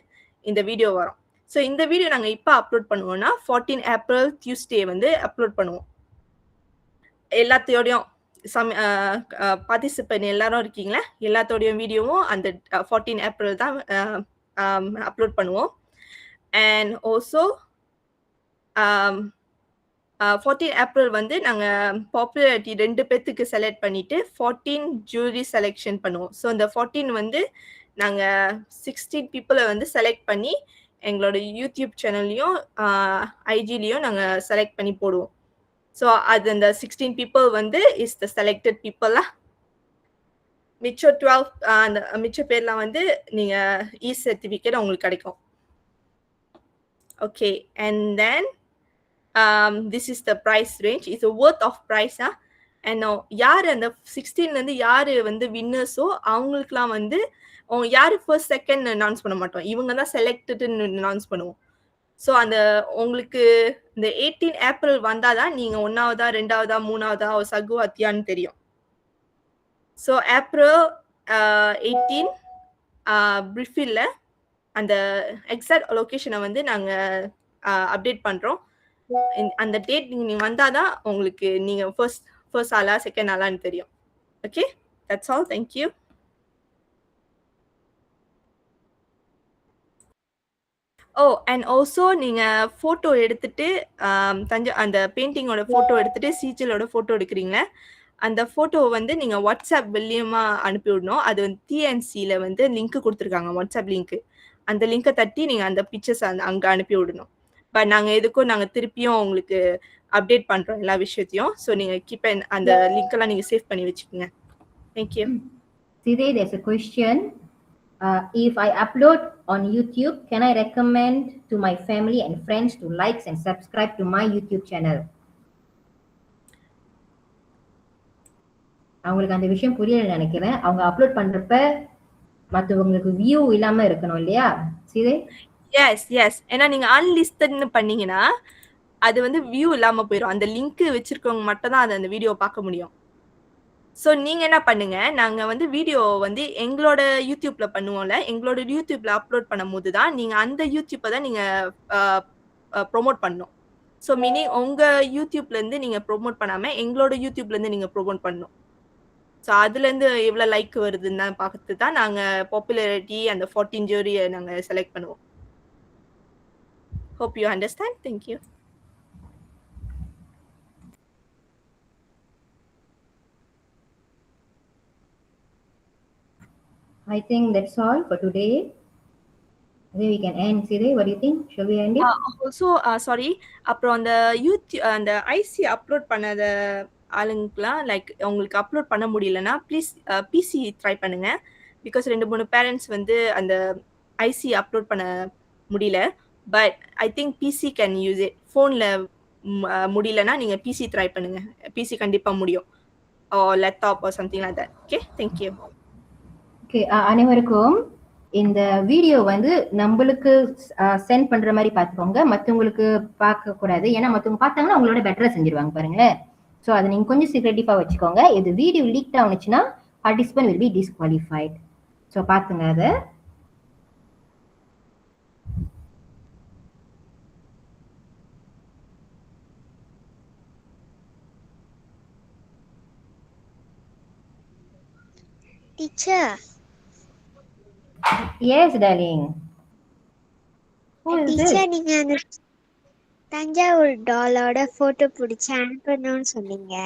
Speaker 1: இந்த வீடியோ வரும். ஸோ இந்த வீடியோ நாங்கள் இப்போ அப்லோட் பண்ணுவோம்னா 14 ஏப்ரல் டியூஸ்டே வந்து அப்லோட் பண்ணுவோம். எல்லாத்தையோடையும் பார்ட்டிசிபென்ட் எல்லாரும் இருக்கீங்களா, எல்லாத்தோடையும் வீடியோவும் அந்த 14 ஏப்ரல் தான் அப்லோட் பண்ணுவோம். அண்ட் ஆல்சோ 14 ஏப்ரல் வந்து நாங்கள் பாப்புலாரிட்டி 2 பேத்துக்கு செலக்ட் பண்ணிட்டு 14 ஜூரி செலெக்ஷன் பண்ணுவோம். ஸோ அந்த 14 வந்து நாங்கள் 16 பீப்புளை வந்து செலக்ட் பண்ணி எங்களோட யூடியூப் சேனல்லையும் ஐஜிலையும் நாங்கள் செலக்ட் பண்ணி போடுவோம். ஸோ அது அந்த 16 பீப்புள் வந்து இஸ் த செலக்டட் பீப்புளா. மிச்சம் 12 அந்த மிச்ச பேர்லாம் வந்து நீங்கள் சர்டிஃபிகேட் உங்களுக்கு கிடைக்கும். Okay, and then this is the price range. It's a worth of price. And now யார் அந்த 16லேருந்து யார் வந்து வின்னர்ஸோ அவங்களுக்குலாம் வந்து யார் ஃபர்ஸ்ட் செகண்ட் அனௌன்ஸ் பண்ண மாட்டோம், இவங்க தான் செலக்டட்னு அனௌன்ஸ் பண்ணுவோம். ஸோ அந்த உங்களுக்கு இந்த 18 ஏப்ரல் வந்தால் தான் நீங்கள் 1ஆவதா 2ஆவதா 3ஆவதா சகு அத்தியான்னு தெரியும். ஸோ ஏப்ரல் 18 பிரிஃபில்ல அந்த எக்ஸாக்ட் லொக்கேஷனை வந்து நாங்கள் அப்டேட் பண்ணுறோம். அந்த டேட் நீங்கள் வந்தால் தான் உங்களுக்கு நீங்கள் ஃபர்ஸ்ட் ஆளா செகண்ட் ஆளான்னு தெரியும். Okay, that's all. Thank you. And also நீங்கள் ஃபோட்டோ எடுத்துட்டு அந்த பெயிண்டிங்கோட ஃபோட்டோ எடுத்துட்டு சீச்சலோட ஃபோட்டோ எடுக்கிறீங்களே, அந்த ஃபோட்டோ வந்து நீங்கள் வாட்ஸ்அப் வெளியமாக அனுப்பி விடணும். அது வந்து TNCல வந்து லிங்க் கொடுத்துருக்காங்க, வாட்ஸ்அப் லிங்க்கு. அந்த லிங்கை தட்டி நீங்கள் அந்த பிக்சர்ஸ் அங்கே அனுப்பி விடணும். பட் நாங்கள் திருப்பியும் உங்களுக்கு அப்டேட் பண்ணுறோம் எல்லா விஷயத்தையும். ஸோ நீங்கள் அந்த லிங்க்கெல்லாம் நீங்கள் சேவ் பண்ணி வச்சுக்கோங்க. Thank you.
Speaker 2: Today there's a question. If I upload on YouTube, can I recommend to my family and friends to like and subscribe to my YouTube channel? அவங்களுக்கு அந்த விஷயம் புரியல நினைக்கிறேன். அவங்க அப்லோட் பண்றப்ப மற்றவங்களுக்கு வியூ இல்லாம இருக்கணும் இல்லையா சீதே?
Speaker 1: எஸ். ஏன்னா நீங்க அன்லிஸ்டட்னு பண்ணீங்கன்னா அது வந்து வியூ இல்லாம போயிடும். அந்த லிங்க் வச்சிருக்கவங்க மட்டும் தான் அந்த வீடியோ பார்க்க முடியும். ஸோ நீங்க என்ன பண்ணுங்க, நாங்க வந்து வீடியோ வந்து எங்களோட யூடியூப்ல பண்ணுவோம்ல, எங்களோட யூடியூப்ல அப்லோட் பண்ணும் போது தான் நீங்க அந்த யூடியூப்பை தான் நீங்க ப்ரொமோட் பண்ணணும். ஸோ மீனிங் உங்கள் யூடியூப்லேருந்து நீங்கள் ப்ரொமோட் பண்ணாமல் எங்களோட யூடியூப்லேருந்து நீங்கள் ப்ரொமோட் பண்ணணும். ஸோ அதுலேருந்து எவ்வளோ லைக் வருதுன்னு தான் பார்த்து தான் நாங்கள் பாப்புலாரிட்டி அந்த 14 ஜூரியை நாங்கள் செலக்ட் பண்ணுவோம். Hope you understand. Thank you.
Speaker 2: I think that's all for today. Maybe we can end. Sidhe, what do you think? Shall we end it?
Speaker 1: Also, sorry. அப்புறம் அந்த அந்த ஐசி அப்லோட் பண்ணாத ஆளுங்கலாம் லைக் உங்களுக்கு அப்லோட் பண்ண முடியலன்னா ப்ளீஸ் பிசி ட்ரை பண்ணுங்க. Because 2-3 parents வந்து அந்த ஐசி அப்லோட் பண்ண முடியல. But I think PC can use it. ஃபோனில் முடியலன்னா நீங்கள் பிசி ட்ரை பண்ணுங்க. பிசி கண்டிப்பாக முடியும். Laptop or something like that. Okay, thank you.
Speaker 2: Okay, அனைவருக்கும் இந்த வீடியோ வந்து நம்மளுக்கு சென்ட் பண்ற மாதிரி பார்த்துக்கோங்க. மற்றவங்களுக்கு பார்க்க கூடாது. ஏன்னா மற்றவங்க பார்த்தாங்கன்னா அவங்களோட பெட்டரா செஞ்சிருவாங்க பாருங்களேன். ஸோ அதை நீங்க கொஞ்சம் சீக்ரெட்டிவா வச்சுக்கோங்க. இது வீடியோ லீக் ஆகுச்சுன்னா participant will be disqualified. So பார்த்துங்க அதை.
Speaker 18: Teacher.
Speaker 2: Yes, darling. Who is
Speaker 18: Teacher,
Speaker 2: this?
Speaker 18: நீங்க அந்த தஞ்சாவூர் டாலோட போட்டோ பிடிச்சு அனுப்பணும்னு சொன்னீங்க.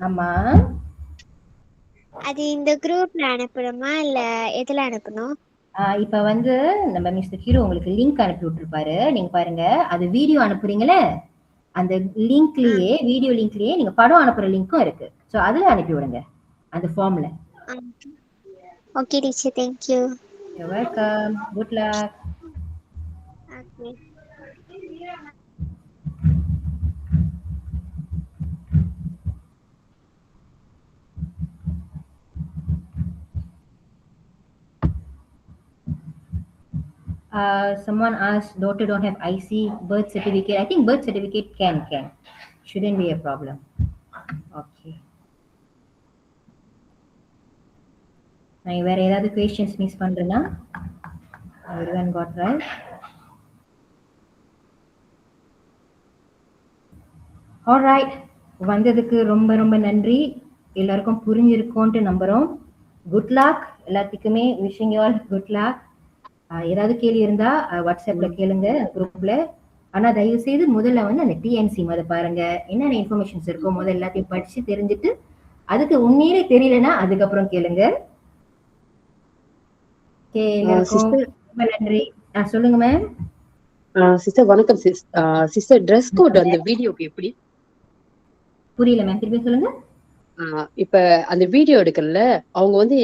Speaker 2: ஆமா.
Speaker 18: அது இந்த குரூப்ல அனுப்பணுமா இல்ல எதுல அனுப்பணும்?
Speaker 2: இப்ப வந்து நம்ம மிஸ்டர் ஹீரோ உங்களுக்கு லிங்க் அனுப்பி விட்டுருப்பாரு. நீங்க பாருங்க, அது வீடியோ அனுப்புறீங்களே, அந்த லிங்க்லயே வீடியோ லிங்க்லயே நீங்க படம் அனுப்புற லிங்க்கும் இருக்கு. ஸோ அதுல அனுப்பி விடுங்க அந்த ஃபார்ம்ல.
Speaker 18: Okay, teacher, thank you.
Speaker 2: You're welcome. Good luck.
Speaker 18: Okay.
Speaker 2: Someone asked, daughter don't have IC, birth certificate. I think birth certificate can. Shouldn't be a problem. Okay. நான் வேற ஏதாவது questions மிஸ் பண்றேனா? Everyone got right? All right. வந்ததுக்கு ரொம்ப ரொம்ப நன்றி. எல்லாருக்கும் புரிஞ்சிருக்கும்னு நம்புறோம். குட் லக் எல்லாத்துக்குமே. Wishing you all good luck. ஏதாவது கேள்வி இருந்தா வாட்ஸ்அப்ல கேளுங்க குரூப்ல. ஆனா தயவு செய்து முதல்ல வந்து அந்த டிஎன்சி முத பாருங்க, என்னென்ன இன்ஃபர்மேஷன்ஸ் இருக்கோ முதல்ல எல்லாத்தையும் படிச்சு தெரிஞ்சுட்டு அதுக்கு உண்மையிலே தெரியலன்னா அதுக்கப்புறம் கேளுங்க. ரொம்ப நன்றி. சொல்லுங்க மேம்.
Speaker 13: சிஸ்டர் வணக்கம். சிஸ்டர் ட்ரெஸ் கோட் அந்த வீடியோக்கு எப்படி?
Speaker 2: புரியல மேம், திருப்பி சொல்லுங்க.
Speaker 13: இப்ப அந்த வீடியோ எடுக்கல அவங்க வந்து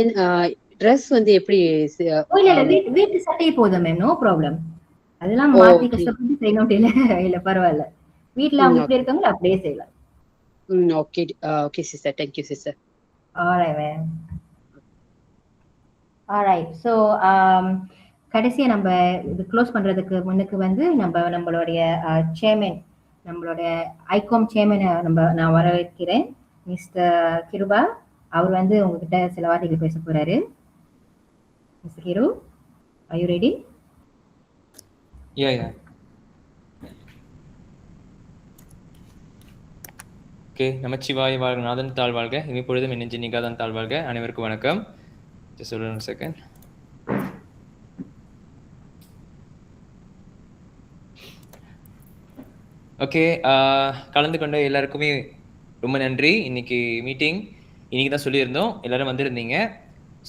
Speaker 13: ட்ரெஸ் வந்து எப்படி?
Speaker 2: வீட்டு சட்டை போதும் மேம், நோ ப்ராப்ளம். அதெல்லாம் மாத்தி கஷ்டப்பட்டு செய்யணும் இல்ல பரவாயில்ல. வீட்ல அவங்க எப்படி இருக்காங்களோ அப்படியே செய்யலாம்.
Speaker 13: Okay okay sister, thank you sister.
Speaker 2: alright ma'am. alright, so கடைசியா நம்ம இது க்ளோஸ் பண்றதுக்கு முன்னுக்கு வந்து நம்மளுடைய சேர்மன், நம்மளுடைய ஐகாம் சேர்மனை நான் வரவேற்கிறேன், மிஸ்டர் கிருபா. அவர் வந்து உங்ககிட்ட சில வார்த்தைகள் பேச போறாரு. மிஸ்டர் கிரு, are you ready?
Speaker 16: Yeah. Okay, நமச்சிவாய வாழ்க, நாதன் தாழ்வாழ்க, இனிப்பொழுதும் நெஞ்சு நிகாதான் தாழ்வாழ்க. அனைவருக்கும் வணக்கம். ஜஸ்ட் ஒரு செகண்ட். ஓகே, கலந்து கொண்ட எல்லாருக்குமே ரொம்ப நன்றி. இன்னைக்கு மீட்டிங் இன்னைக்கு தான் சொல்லியிருந்தோம், எல்லாரும் வந்திருந்தீங்க.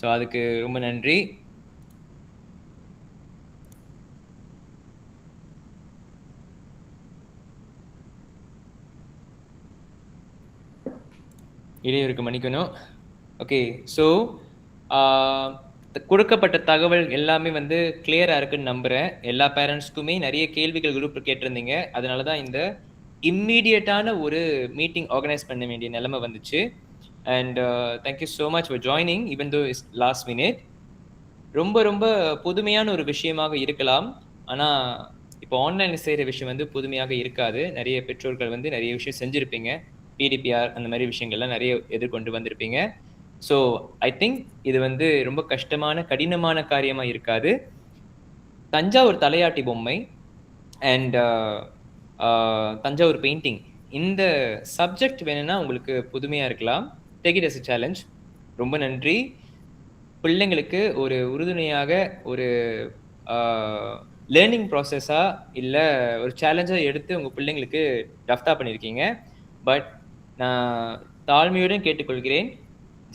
Speaker 16: ஸோ அதுக்கு ரொம்ப நன்றி. இடையூறுக்கு மன்னிக்கணும். ஓகே, ஸோ கொடுக்கப்பட்ட தகவல் எல்லாமே வந்து கிளியராக இருக்குன்னு நம்புகிறேன். எல்லா பேரண்ட்ஸ்க்குமே நிறைய கேள்விகள் குரூப்பில் கேட்டிருந்தீங்க. அதனால தான் இந்த இம்மீடியட்டான ஒரு மீட்டிங் ஆர்கனைஸ் பண்ண வேண்டிய நிலைமை வந்துச்சு. And thank you so much for joining even though is last minute. ரொம்ப ரொம்ப புதுமையான ஒரு விஷயமாக இருக்கலாம், ஆனால் இப்போ ஆன்லைனில் செய்கிற விஷயம் வந்து புதுமையாக இருக்காது. நிறைய பெற்றோர்கள் வந்து நிறைய விஷயம் செஞ்சுருப்பீங்க, பிடிபிஆர் அந்த மாதிரி விஷயங்கள்லாம் நிறைய எதிர்கொண்டு வந்திருப்பீங்க. ஸோ ஐ திங்க் இது வந்து ரொம்ப கஷ்டமான கடினமான காரியமாக இருக்காது. தஞ்சாவூர் தலையாட்டி பொம்மை அண்ட் தஞ்சாவூர் பெயிண்டிங். இந்த சப்ஜெக்ட் வேணும்னா உங்களுக்கு புதுமையாக இருக்கலாம். Take it as a challenge. ரொம்ப நன்றி. பிள்ளைங்களுக்கு ஒரு உறுதுணையாக ஒரு லேர்னிங் ப்ராசஸாக இல்லை ஒரு சேலஞ்சாக எடுத்து உங்கள் பிள்ளைங்களுக்கு டஃப்டா பண்ணியிருக்கீங்க. பட் நான் தாழ்மையுடன் கேட்டுக்கொள்கிறேன்,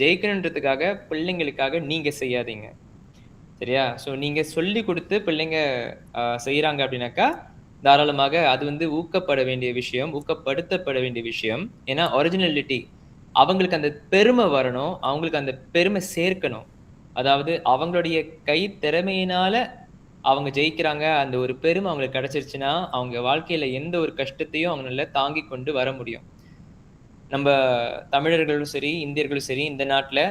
Speaker 16: ஜெயிக்கணுன்றதுக்காக பிள்ளைங்களுக்காக நீங்கள் செய்யாதீங்க, சரியா? ஸோ நீங்கள் சொல்லி கொடுத்து பிள்ளைங்க செய்கிறாங்க அப்படின்னாக்கா தாராளமாக அது வந்து ஊக்கப்பட வேண்டிய விஷயம், ஊக்கப்படுத்தப்பட வேண்டிய விஷயம். ஏன்னா ஒரிஜினாலிட்டி அவங்களுக்கு அந்த பெருமை வரணும், அவங்களுக்கு அந்த பெருமை சேர்க்கணும். அதாவது அவங்களுடைய கை திறமையினால அவங்க ஜெயிக்கிறாங்க, அந்த ஒரு பெருமை அவங்களுக்கு கிடைச்சிருச்சுன்னா அவங்க வாழ்க்கையில எந்த ஒரு கஷ்டத்தையும் அவங்களால தாங்கி கொண்டு வர முடியும். நம்ம தமிழர்களும் சரி, இந்தியர்களும் சரி, இந்த நாட்டில்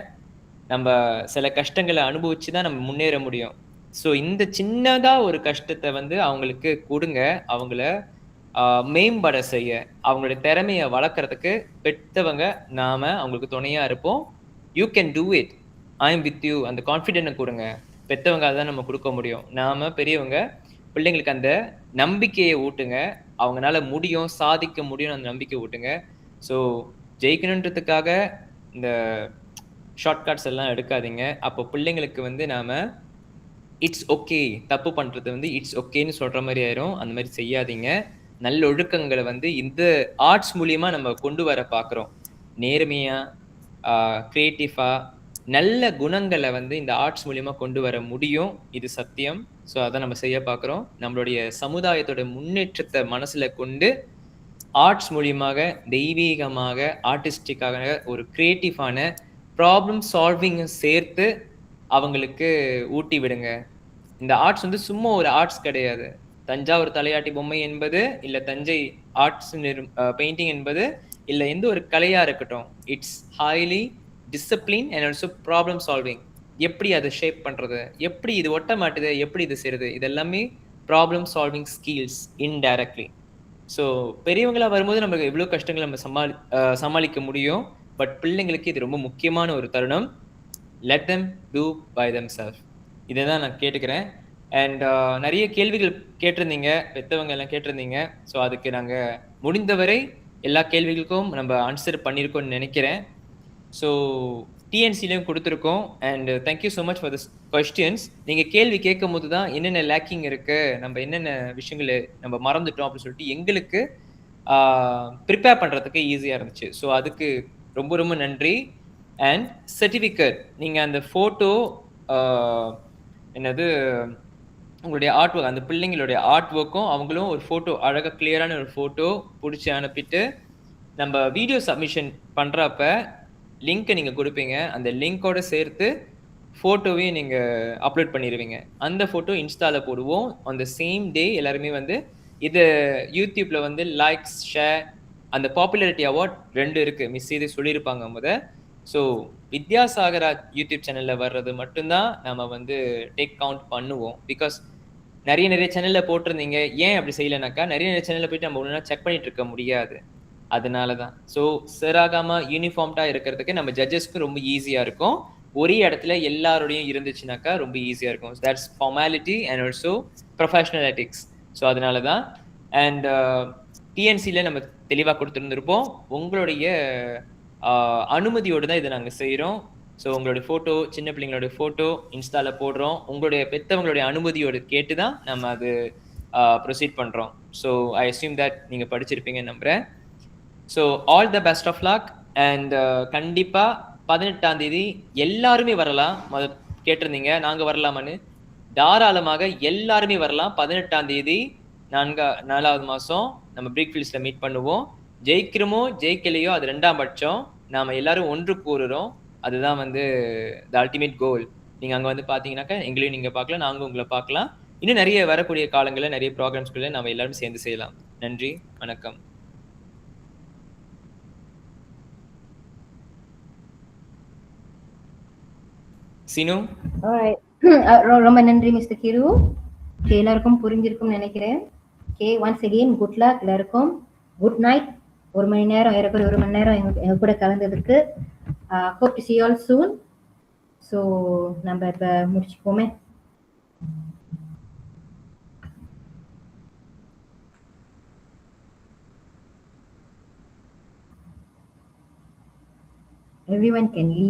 Speaker 16: நம்ம சில கஷ்டங்களை அனுபவிச்சு தான் நம்ம முன்னேற முடியும். ஸோ இந்த சின்னதா ஒரு கஷ்டத்தை வந்து அவங்களுக்கு கொடுங்க, அவங்கள மேம்பட செய்ய, அவங்களுடைய திறமையை வளர்க்கறதுக்கு பெற்றவங்க நாம அவங்களுக்கு துணையா இருப்போம். You can do it, I am with you, அந்த கான்ஃபிடென்ட்டை கொடுங்க. பெற்றவங்க அதான் நம்ம கொடுக்க முடியும். நாம பெரியவங்க பிள்ளைங்களுக்கு அந்த நம்பிக்கையை ஊட்டுங்க, அவங்களால முடியும், சாதிக்க முடியும், அந்த நம்பிக்கை ஊட்டுங்க. ஸோ ஜெயிக்கணுன்றதுக்காக இந்த ஷார்ட்கட்ஸ் எல்லாம் எடுக்காதீங்க. அப்போ பிள்ளைங்களுக்கு வந்து நாம இட்ஸ் ஓகே, தப்பு பண்றது வந்து இட்ஸ் ஓகேன்னு சொல்ற மாதிரி ஆயிரும். அந்த மாதிரி செய்யாதீங்க. நல்ல ஒழுக்கங்களை வந்து இந்த ஆர்ட்ஸ் மூலியமா நம்ம கொண்டு வர பார்க்குறோம். நேர்மையா, கிரியேட்டிவா, நல்ல குணங்களை வந்து இந்த ஆர்ட்ஸ் மூலியமா கொண்டு வர முடியும், இது சத்தியம். ஸோ அதை நம்ம செய்ய பார்க்குறோம். நம்மளுடைய சமுதாயத்தோட முன்னேற்றத்தை மனசுல கொண்டு ஆர்ட்ஸ் மூலியமாக தெய்வீகமாக ஆர்டிஸ்டிக்காக ஒரு கிரியேட்டிவான ப்ராப்ளம் சால்விங்கை சேர்த்து அவங்களுக்கு ஊட்டி விடுங்க. இந்த ஆர்ட்ஸ் வந்து சும்மா ஒரு ஆர்ட்ஸ் கிடையாது. தஞ்சாவூர் தலையாட்டி பொம்மை என்பது இல்லை தஞ்சை ஆர்ட்ஸ் பெயிண்டிங் என்பது இல்லை எந்த ஒரு கலையாக இருக்கட்டும், it's highly discipline and also problem solving. எப்படி அதை ஷேப் பண்ணுறது, எப்படி இது ஒட்ட மாட்டுது, எப்படி இது செய்யுது, இதெல்லாமே problem solving skills indirectly. So பெரியவங்களாக வரும்போது நமக்கு எவ்வளோ கஷ்டங்கள் நம்ம சமாளிக்க முடியும். பட் பிள்ளைங்களுக்கு இது ரொம்ப முக்கியமான ஒரு தருணம். let them do by themselves. இதை தான் நான் கேட்டுக்கிறேன். அண்ட் நிறைய கேள்விகள் கேட்டிருந்தீங்க, பெற்றவங்க எல்லாம் கேட்டிருந்தீங்க. ஸோ அதுக்கு நாங்கள் முடிந்தவரை எல்லா கேள்விகளுக்கும் நம்ம ஆன்சர் பண்ணியிருக்கோம்னு நினைக்கிறேன். ஸோ டிஎன்சிலையும் கொடுத்துருக்கோம். And thank you so much for this questions. நீங்கள் கேள்வி கேட்கும் போது தான் என்னென்ன லேக்கிங் இருக்குது, நம்ம என்னென்ன விஷயங்களை நம்ம மறந்துட்டோம் அப்படின்னு சொல்லிட்டு எங்களுக்கு ப்ரிப்பேர் பண்ணுறதுக்கு ஈஸியாக இருந்துச்சு. ஸோ அதுக்கு ரொம்ப ரொம்ப நன்றி. அண்ட் சர்டிஃபிகேட், நீங்கள் அந்த ஃபோட்டோ என்னது உங்களுடைய ஆர்ட் ஒர்க், அந்த பிள்ளைங்களுடைய ஆர்ட் ஒர்க்கும் அவங்களும் ஒரு ஃபோட்டோ அழகாக கிளியரான ஒரு ஃபோட்டோ பிடிச்சி அனுப்பிட்டு நம்ம வீடியோ சப்மிஷன் பண்ணுறப்ப லிங்க்கை நீங்கள் கொடுப்பீங்க. அந்த லிங்க்கோடு சேர்த்து ஃபோட்டோவையும் நீங்கள் அப்லோட் பண்ணிடுவீங்க. அந்த ஃபோட்டோ இன்ஸ்டாவில் போடுவோம். ஆன் த சேம் டே எல்லாருமே வந்து இது யூடியூப்பில் வந்து லைக்ஸ், ஷேர், அந்த பாப்புலாரிட்டி அவார்ட் 2 இருக்குது, மிஸ் இது சொல்லியிருப்பாங்க முத. ஸோ வித்யாசாகரா யூடியூப் சேனலில் வர்றது மட்டும்தான் நம்ம வந்து டேக் கவுண்ட் பண்ணுவோம். பிகாஸ் நிறைய சேனலில் போட்டிருந்தீங்க, ஏன் அப்படி செய்யலைனாக்கா நிறைய சேனலில் போயிட்டு நம்ம ஒன்றுனா செக் பண்ணிட்டு இருக்க முடியாது. அதனால தான். ஸோ சிறாகாமல் யூனிஃபார்ம்டாக இருக்கிறதுக்கு நம்ம ஜட்ஜஸ்க்கு ரொம்ப ஈஸியாக இருக்கும். ஒரே இடத்துல எல்லாரோடையும் இருந்துச்சுனாக்கா ரொம்ப ஈஸியாக இருக்கும். That's formality and also professional ethics. So அதனால தான். அண்ட் டிஎன்சியில் நம்ம தெளிவாக கொடுத்துருந்துருப்போம். உங்களுடைய அனுமதியோடு தான் இதை நாங்கள் செய்கிறோம். ஸோ உங்களுடைய ஃபோட்டோ, சின்ன பிள்ளைங்களோட ஃபோட்டோ இன்ஸ்டாவில் போடுறோம். உங்களுடைய பெற்றவங்களுடைய அனுமதியோடு கேட்டு தான் நம்ம அது ப்ரொசீட் பண்ணுறோம். ஸோ ஐ அஸ்யூம் தட் நீங்கள் படிச்சிருப்பீங்கன்னு நம்புகிறேன். So all the best of luck. And கண்டிப்பாக 18ஆம் தேதி எல்லாருமே வரலாம். கேட்டிருந்தீங்க நாங்கள் வரலாமான்னு. தாராளமாக எல்லாருமே வரலாம். 18ஆம் தேதி 4வது மாதம் நம்ம பிரிக்ஃபீல்ட்ஸில் மீட் பண்ணுவோம். ஜெயிக்கிறோமோ ஜெயிக்கலையோ அது 2ஆம் பட்சம். நாம் எல்லாரும் ஒன்று கூறுறோம், அதுதான் வந்து த அல்டிமேட் கோல். நீங்கள் அங்கே வந்து பார்த்தீங்கன்னாக்கா எங்களையும் நீங்கள் பார்க்கலாம், நாங்கள் உங்களை பார்க்கலாம். இன்னும் நிறைய வரக்கூடிய காலங்களில் நிறைய ப்ரோக்ராம்ஸ்களில் நம்ம எல்லாரும் சேர்ந்து செய்யலாம். நன்றி, வணக்கம். சீனு.
Speaker 2: ரொம்ப நன்றி மிஸ்டர் கிரு. எல்லாருக்கும் புரிஞ்சிருக்கும் நினைக்கிறேன். ஒன்ஸ் அகெயின் குட் லக் எல்லாருக்கும். Good night. 1 மணி நேரம் ஏறக்குறைய 1 மணி நேரம் எங்க கூட கலந்ததுக்கு hope to see you all soon. So நம்ம இப்போ முடிச்சுப்போமே. Everyone can leave.